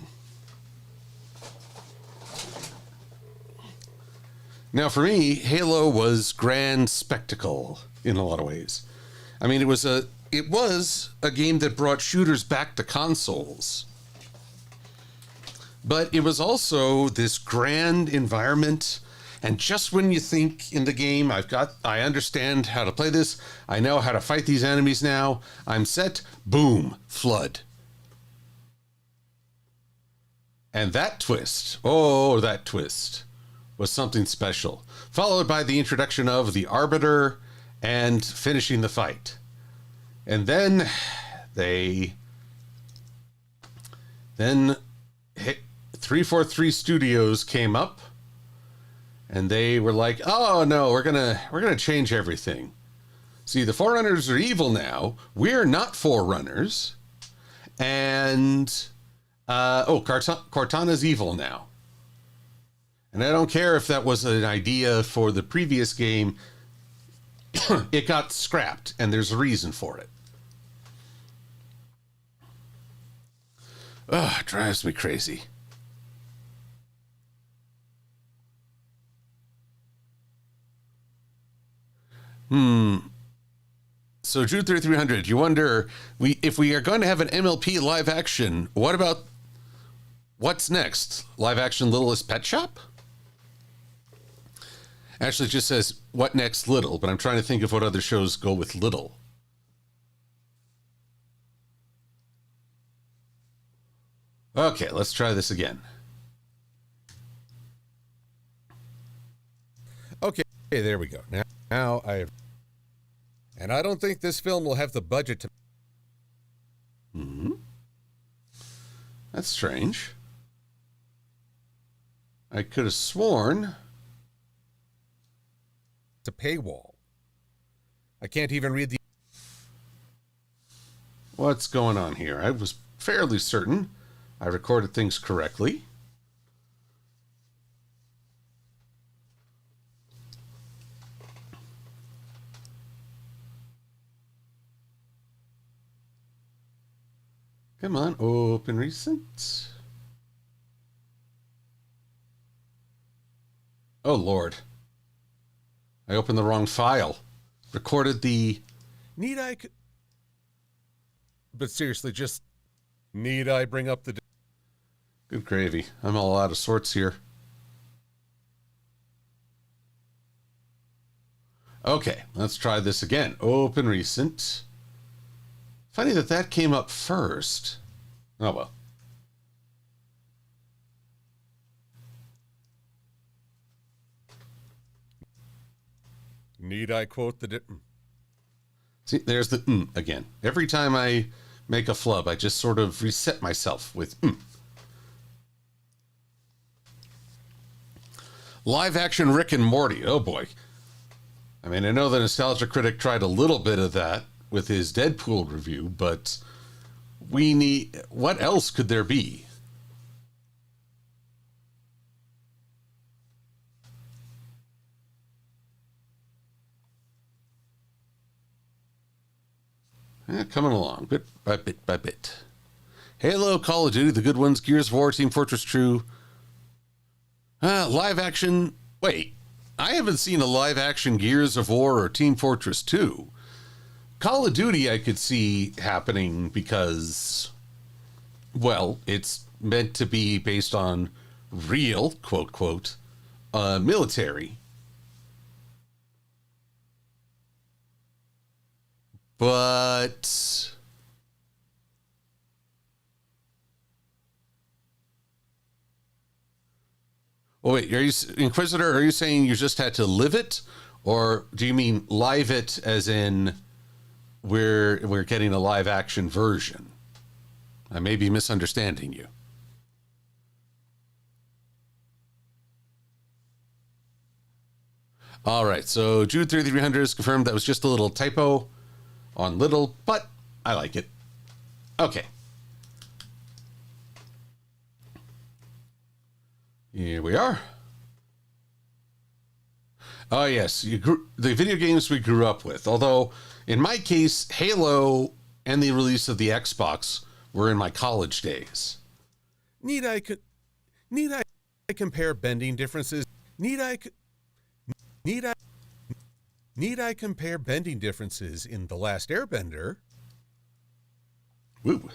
[SPEAKER 1] Now, for me, Halo was grand spectacle in a lot of ways. I mean, it was a game that brought shooters back to consoles. But it was also this grand environment. And just when you think in the game, I understand how to play this, I know how to fight these enemies now, I'm set, boom, flood. And that twist, was something special. Followed by the introduction of the Arbiter and finishing the fight. And then 343 Studios came up, and they were like, "Oh no, we're gonna change everything. See, the Forerunners are evil now. We're not Forerunners, and Cortana's evil now." And I don't care if that was an idea for the previous game. It got scrapped, and there's a reason for it. Ugh, it drives me crazy. So Jude 3300, you wonder, if we are going to have an MLP live action, what's next? Live action Littlest Pet Shop? Actually, it just says, what next Little, but I'm trying to think of what other shows go with Little. Okay, let's try this again.
[SPEAKER 3] Okay, there we go. Now and I don't think this film will have the budget to...
[SPEAKER 1] That's strange. I could have sworn...
[SPEAKER 3] It's a paywall. I can't even read the...
[SPEAKER 1] What's going on here? I was fairly certain I recorded things correctly. Come on, open recent. Oh, Lord. I opened the wrong file. Recorded the...
[SPEAKER 3] But seriously, just... Need I bring up the...
[SPEAKER 1] Good gravy. I'm all out of sorts here. Okay, let's try this again. Open recent. Funny that came up first. Oh, well.
[SPEAKER 3] Need I quote the...
[SPEAKER 1] See, there's the again. Every time I make a flub, I just sort of reset myself with Live action Rick and Morty. Oh, boy. I mean, I know the Nostalgia Critic tried a little bit of that with his Deadpool review, but what else could there be? Coming along, bit by bit by bit. Halo, Call of Duty, the good ones, Gears of War, Team Fortress True. Live action, wait, I haven't seen a live action Gears of War or Team Fortress 2. Call of Duty I could see happening because, well, it's meant to be based on real, quote, quote, military. But... Oh, wait, Inquisitor, are you saying you just had to live it? Or do you mean live it as in we're getting a live action version? I may be misunderstanding you. All right, so Jude 3300 has confirmed that was just a little typo on little, but I like it. Okay. Here we are. Oh, yes. The video games we grew up with. Although, in my case, Halo and the release of the Xbox were in my college days.
[SPEAKER 3] Need I compare bending differences? Need I compare bending differences in The Last Airbender?
[SPEAKER 1] Woo.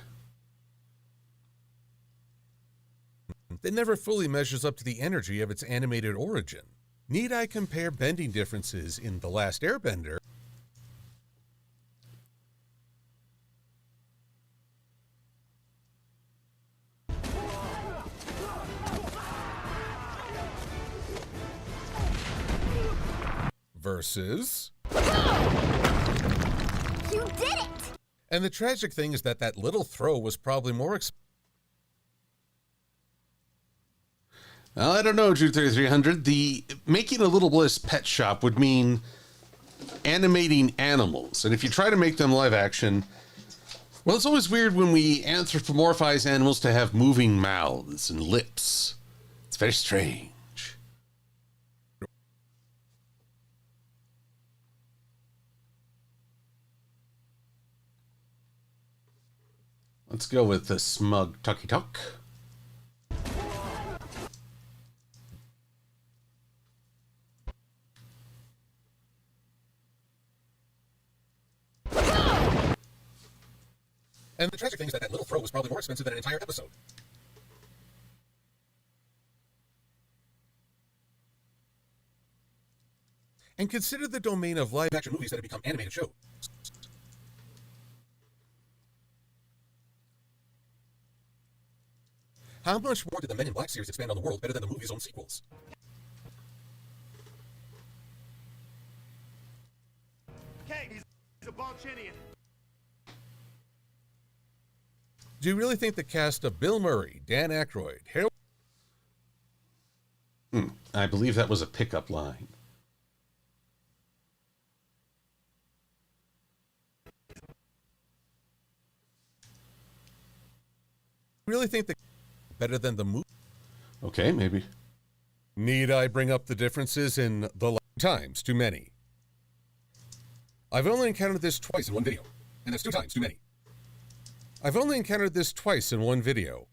[SPEAKER 3] That never fully measures up to the energy of its animated origin. Need I compare bending differences in The Last Airbender? Versus...
[SPEAKER 5] You did it!
[SPEAKER 3] And the tragic thing is that that little throw was probably more expensive.
[SPEAKER 1] Well, I don't know, Jude 3300. The making a Little Bliss pet shop would mean animating animals. And if you try to make them live action, well, it's always weird when we anthropomorphize animals to have moving mouths and lips. It's very strange. Let's go with the smug Tucky Tuck.
[SPEAKER 2] And the tragic thing is that that little throw was probably more expensive than an entire episode.
[SPEAKER 3] And consider the domain of live
[SPEAKER 2] Action movies that have become animated shows. How much more did the Men in Black series expand on the world better than the movie's own sequels?
[SPEAKER 9] Okay, he's a Balchinian.
[SPEAKER 3] Do you really think the cast of Bill Murray, Dan Aykroyd, Harold...
[SPEAKER 1] I believe that was a pickup line.
[SPEAKER 3] really think the better than the movie?
[SPEAKER 1] Okay, maybe.
[SPEAKER 3] Need I bring up the differences in the times too many? I've only encountered this twice in one video, and that's 2 times too many. I've only encountered this twice in one video.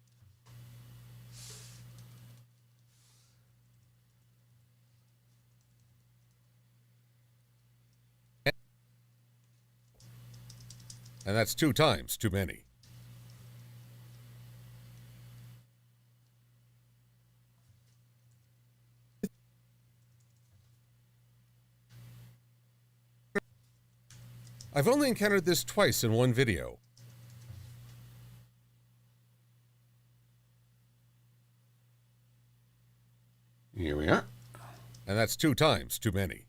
[SPEAKER 3] And that's 2 times too many. I've only encountered this twice in one video.
[SPEAKER 1] Here we are.
[SPEAKER 3] And that's 2 times too many.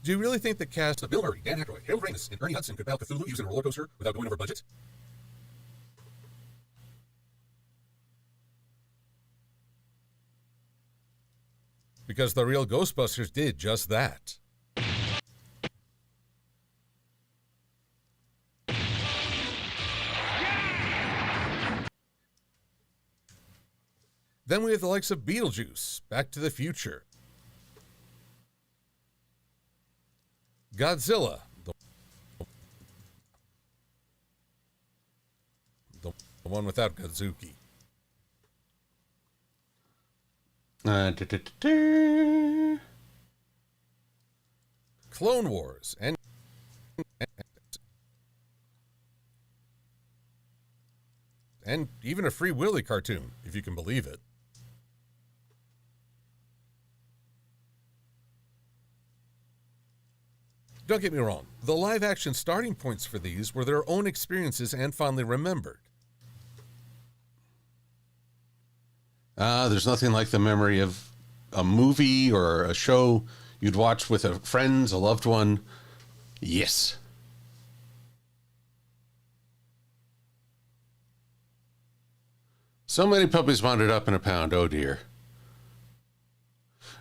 [SPEAKER 3] Do you really think the cast of
[SPEAKER 2] Bill Murray, Dan Aykroyd, Harold Ramis, and Ernie Hudson could battle Cthulhu using a roller coaster without going over budget?
[SPEAKER 3] Because the real Ghostbusters did just that. Then we have the likes of Beetlejuice, Back to the Future, Godzilla, the one without Godzuki. Clone Wars and even a Free Willy cartoon, if you can believe it. Don't get me wrong, the live-action starting points for these were their own experiences and fondly remembered.
[SPEAKER 1] There's nothing like the memory of a movie or a show you'd watch with a friend, a loved one. Yes. So many puppies wandered up in a pound. Oh, dear.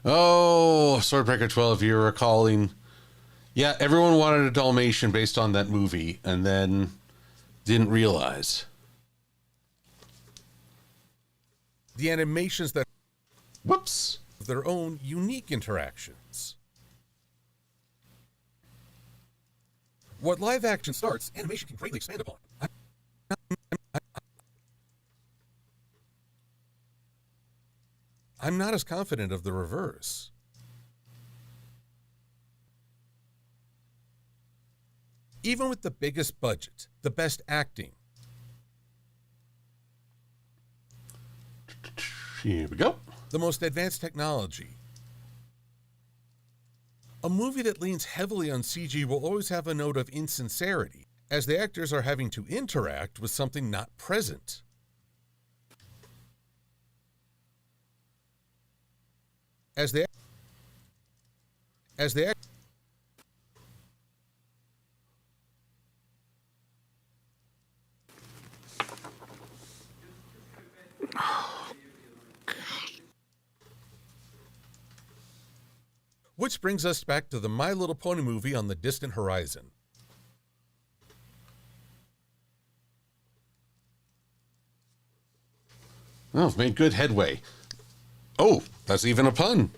[SPEAKER 1] Oh, Swordbreaker 12, you're recalling. Yeah, everyone wanted a Dalmatian based on that movie and then didn't realize.
[SPEAKER 3] The animations that
[SPEAKER 1] Whoops.
[SPEAKER 3] Their own unique interactions. What live action starts,
[SPEAKER 2] Animation can greatly expand upon.
[SPEAKER 3] I'm not as confident of the reverse. Even with the biggest budget, the best acting,
[SPEAKER 1] Here we go.
[SPEAKER 3] the most advanced technology, a movie that leans heavily on CG will always have a note of insincerity, as the actors are having to interact with something not present. As they Which brings us back to the My Little Pony movie on the distant horizon.
[SPEAKER 1] Oh, made good headway. Oh, that's even a pun.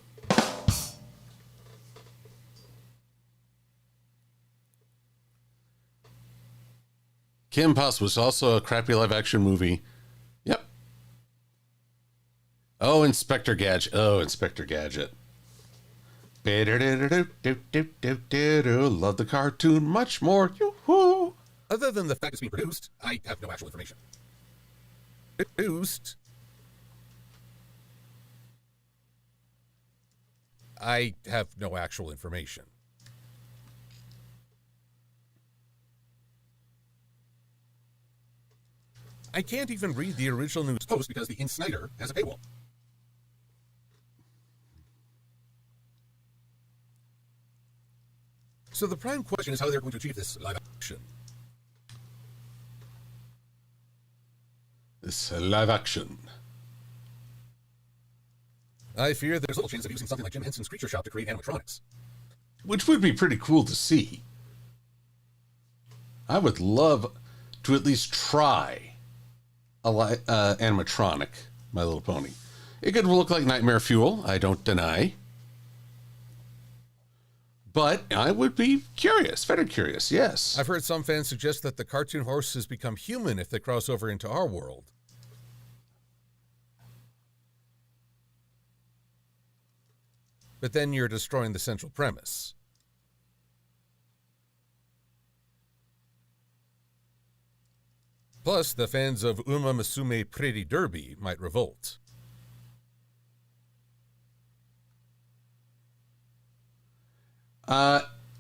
[SPEAKER 1] Kim Poss was also a crappy live action movie. Yep. Oh, Inspector Gadget. Oh, Inspector Gadget. Love the cartoon much more. Yoo-hoo.
[SPEAKER 2] Other than the fact it's being produced, I have no actual information.
[SPEAKER 3] Produced. I have no actual information. I can't even read the original news
[SPEAKER 2] Post because the In Snyder has a paywall.
[SPEAKER 3] So the prime question
[SPEAKER 2] Question is how they're going to achieve this live action.
[SPEAKER 1] This live action.
[SPEAKER 3] I fear
[SPEAKER 2] There's little chance of using something like Jim Henson's Creature Shop to create animatronics.
[SPEAKER 1] Which would be pretty cool to see. I would love to at least try a animatronic My Little Pony. It could look like Nightmare Fuel, I don't deny. But I would be curious, very curious, yes.
[SPEAKER 3] I've heard some fans suggest that the cartoon horses become human if they cross over into our world. But then you're destroying the central premise. Plus, the fans of Uma Musume Pretty Derby might revolt.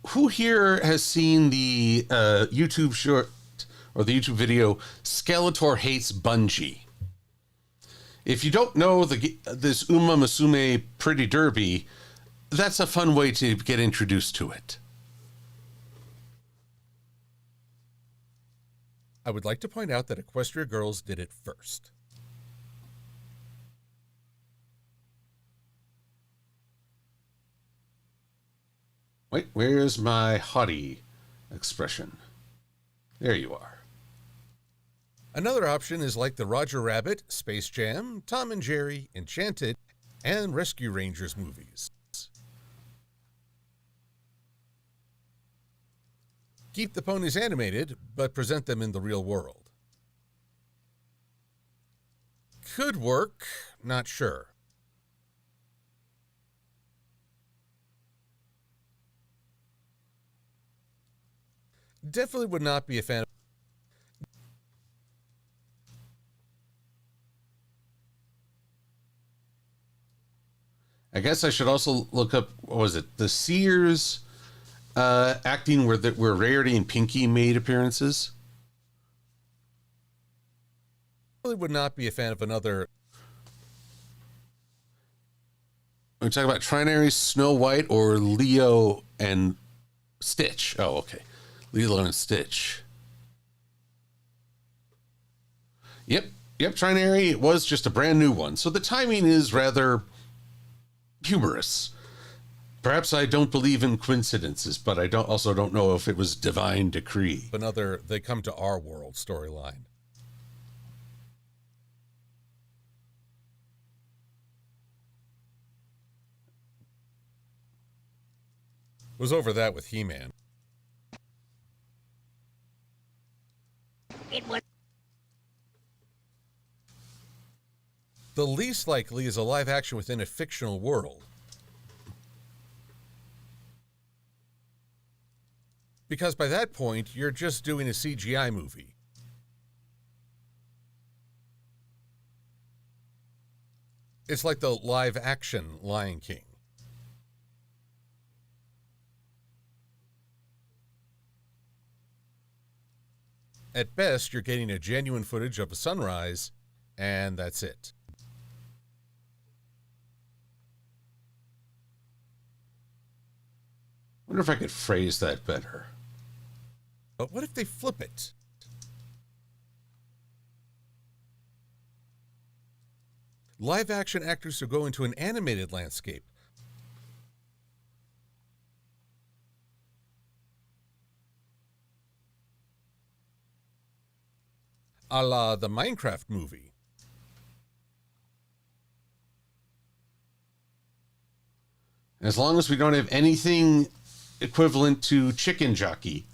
[SPEAKER 1] Who here has seen the YouTube short or the YouTube video Skeletor Hates Bungie? If you don't know this Uma Musume Pretty Derby, that's a fun way to get introduced to it.
[SPEAKER 3] I would like to point out that Equestria Girls did it first.
[SPEAKER 1] Wait, where's my haughty expression? There you are.
[SPEAKER 3] Another option is like the Roger Rabbit, Space Jam, Tom and Jerry, Enchanted, and Rescue Rangers movies. Keep the ponies animated, but present them in the real world. Could work, not sure. Definitely would not be a fan of.
[SPEAKER 1] I guess I should also look up, what was it, the Sears acting where Rarity and Pinky made appearances.
[SPEAKER 3] Really would not be a fan of another.
[SPEAKER 1] Are we talking about Trinary, Snow White, or Leo and Stitch? Oh, okay. Lilo and Stitch. Yep, Trinary. It was just a brand new one, so the timing is rather humorous. Perhaps I don't believe in coincidences, but I also don't know if it was divine decree.
[SPEAKER 3] Another They Come to Our World storyline. Was over that with He-Man.
[SPEAKER 5] It was.
[SPEAKER 3] The least likely is a live action within a fictional world. Because by that point, you're just doing a CGI movie. It's like the live action Lion King. At best, you're getting a genuine footage of a sunrise, and that's it.
[SPEAKER 1] I wonder if I could phrase that better.
[SPEAKER 3] But what if they flip it? Live action actors who go into an animated landscape. A la the Minecraft movie.
[SPEAKER 1] As long as we don't have anything equivalent to Chicken Jockey.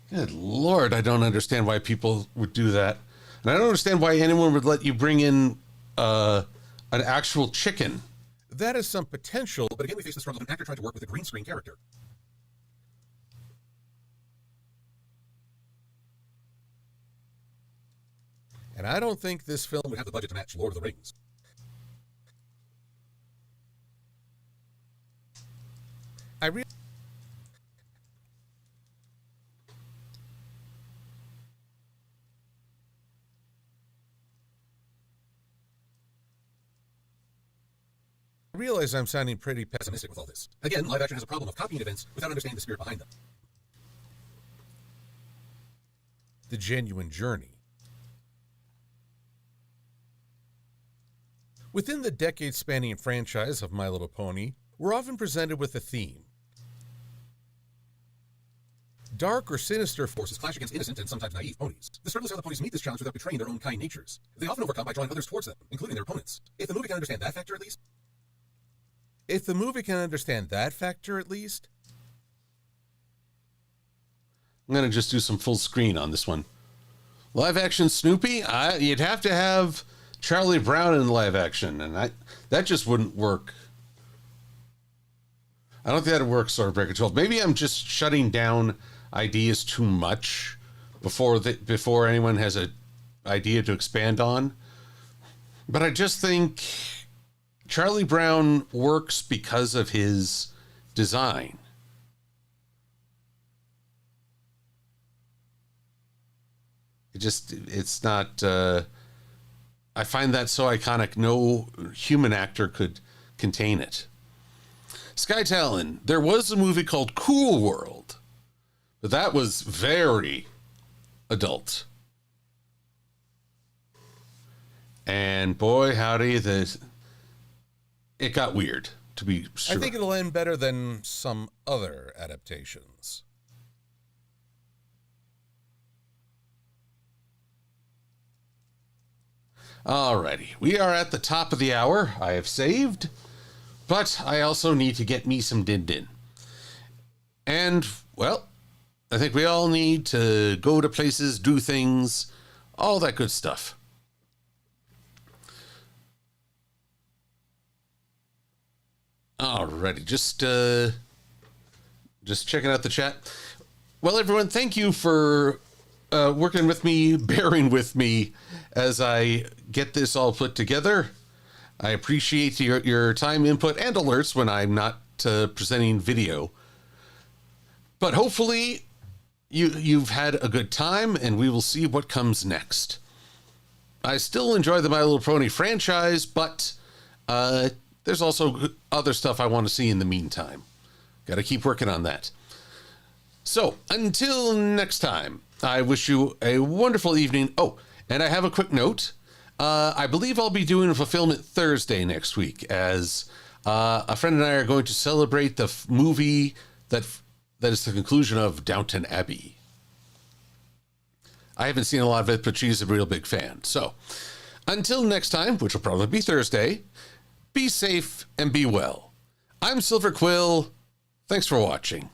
[SPEAKER 1] Good Lord, I don't understand why people would do that. And I don't understand why anyone would let you bring in an actual chicken.
[SPEAKER 3] That is some potential.
[SPEAKER 2] But again, we face the struggle of an actor trying to work with a green screen character.
[SPEAKER 3] And I don't think this film
[SPEAKER 2] Would have the budget to match Lord of the Rings.
[SPEAKER 3] I really realize I'm sounding pretty
[SPEAKER 2] Pessimistic with all this. Again, live action has a problem of copying events without understanding the spirit behind them.
[SPEAKER 3] the genuine journey. Within the decade-spanning franchise of My Little Pony, we're often presented with a theme. Dark or sinister
[SPEAKER 2] Forces clash against innocent and sometimes naive ponies. The struggle is how the ponies meet this challenge without betraying their own kind natures. They often overcome by drawing others towards them, including their opponents. If the movie can understand that factor at least,
[SPEAKER 1] I'm going to just do some full screen on this one. Live action Snoopy? You'd have to have Charlie Brown in live action, and that just wouldn't work. I don't think that'd work, Swordbreaker 12. Maybe I'm just shutting down ideas too much before anyone has an idea to expand on. But I just think Charlie Brown works because of his design. It's not, I find that so iconic, no human actor could contain it. Sky Talon, there was a movie called Cool World, but that was very adult. And boy, howdy, it got weird, to be sure.
[SPEAKER 3] I think it'll end better than some other adaptations.
[SPEAKER 1] Alrighty, we are at the top of the hour. I have saved, but I also need to get me some din-din. And, well, I think we all need to go to places, do things, all that good stuff. Alrighty, just checking out the chat. Well, everyone, thank you for working with me, bearing with me as I get this all put together. I appreciate your time, input, and alerts when I'm not presenting video. But hopefully you've had a good time, and we will see what comes next. I still enjoy the My Little Pony franchise, but there's also other stuff I want to see in the meantime. Got to keep working on that. So, until next time, I wish you a wonderful evening. Oh, and I have a quick note. I believe I'll be doing a Fulfillment Thursday next week, as a friend and I are going to celebrate the movie that is the conclusion of Downton Abbey. I haven't seen a lot of it, but she's a real big fan. So, until next time, which will probably be Thursday, be safe and be well. I'm Silver-Quill. Thanks for watching.